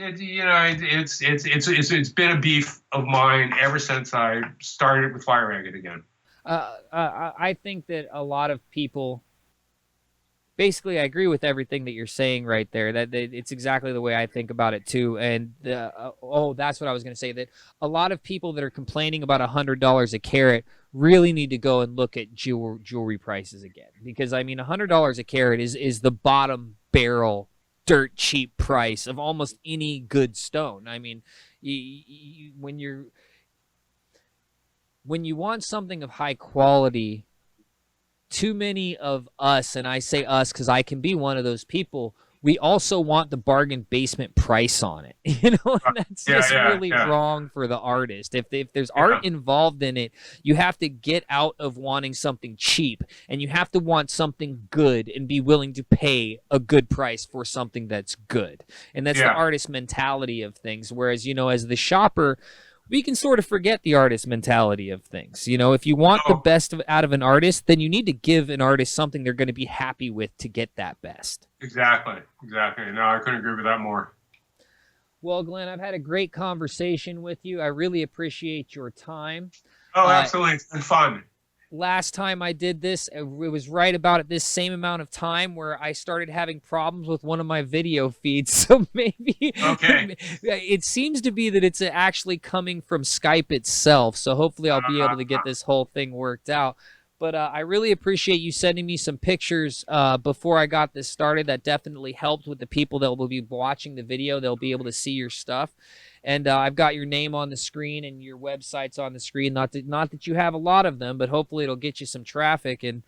been a beef of mine ever since I started with fire agate again. I think that a lot of people, basically, I agree with everything that you're saying right there. That it's exactly the way I think about it too. And that's what I was going to say. That a lot of people that are complaining about $100 a carat really need to go and look at jewelry prices again, because $100 a carat is the bottom barrel, dirt cheap price of almost any good stone. When you want something of high quality, too many of us, and I say us because I can be one of those people, we also want the bargain basement price on it. And that's just really wrong for the artist. If there's art involved in it, you have to get out of wanting something cheap, and you have to want something good and be willing to pay a good price for something that's good. And that's the artist mentality of things. Whereas, as the shopper, we can sort of forget the artist mentality of things. If you want the best out of an artist, then you need to give an artist something they're going to be happy with to get that best. Exactly. No, I couldn't agree with that more. Well, Glenn, I've had a great conversation with you. I really appreciate your time. Oh, absolutely. It's been fun. Last time I did this, it was right about at this same amount of time where I started having problems with one of my video feeds. So maybe it seems to be that it's actually coming from Skype itself. So hopefully I'll be able to get this whole thing worked out. But I really appreciate you sending me some pictures before I got this started. That definitely helped with the people that will be watching the video. They'll be able to see your stuff. And I've got your name on the screen and your website's on the screen. Not that you have a lot of them, but hopefully it'll get you some traffic. And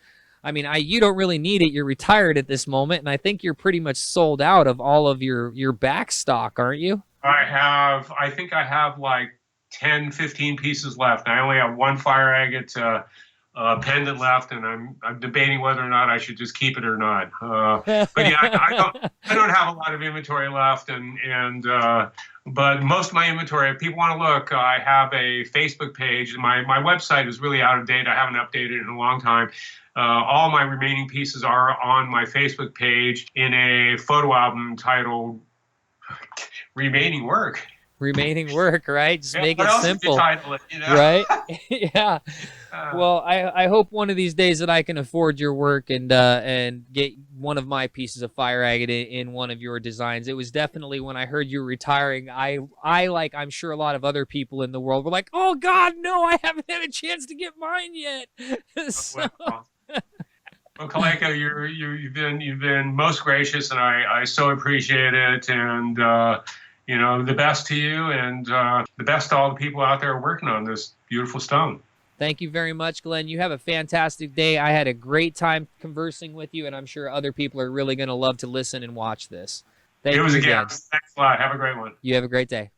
you don't really need it. You're retired at this moment, and I think you're pretty much sold out of all of your back stock, aren't you? I think I have like 10, 15 pieces left. I only have one fire agate pendant left, and I'm debating whether or not I should just keep it or not. But yeah, I don't have a lot of inventory left, but most of my inventory, if people want to look, I have a Facebook page. My website is really out of date. I haven't updated it in a long time. All my remaining pieces are on my Facebook page in a photo album titled Remaining Work. Remaining Work, right? Just make it simple. Title it, right? Yeah. Well, I hope one of these days that I can afford your work and get one of my pieces of fire agate in one of your designs. It was definitely when I heard you were retiring, I like I'm sure a lot of other people in the world were like, "Oh God, no! I haven't had a chance to get mine yet." Well, Caleko, you've been most gracious, and I so appreciate it. And the best to you, and the best to all the people out there working on this beautiful stone. Thank you very much, Glenn. You have a fantastic day. I had a great time conversing with you, and I'm sure other people are really going to love to listen and watch this. Thank It was you a again. gas. Thanks a lot. Have a great one. You have a great day.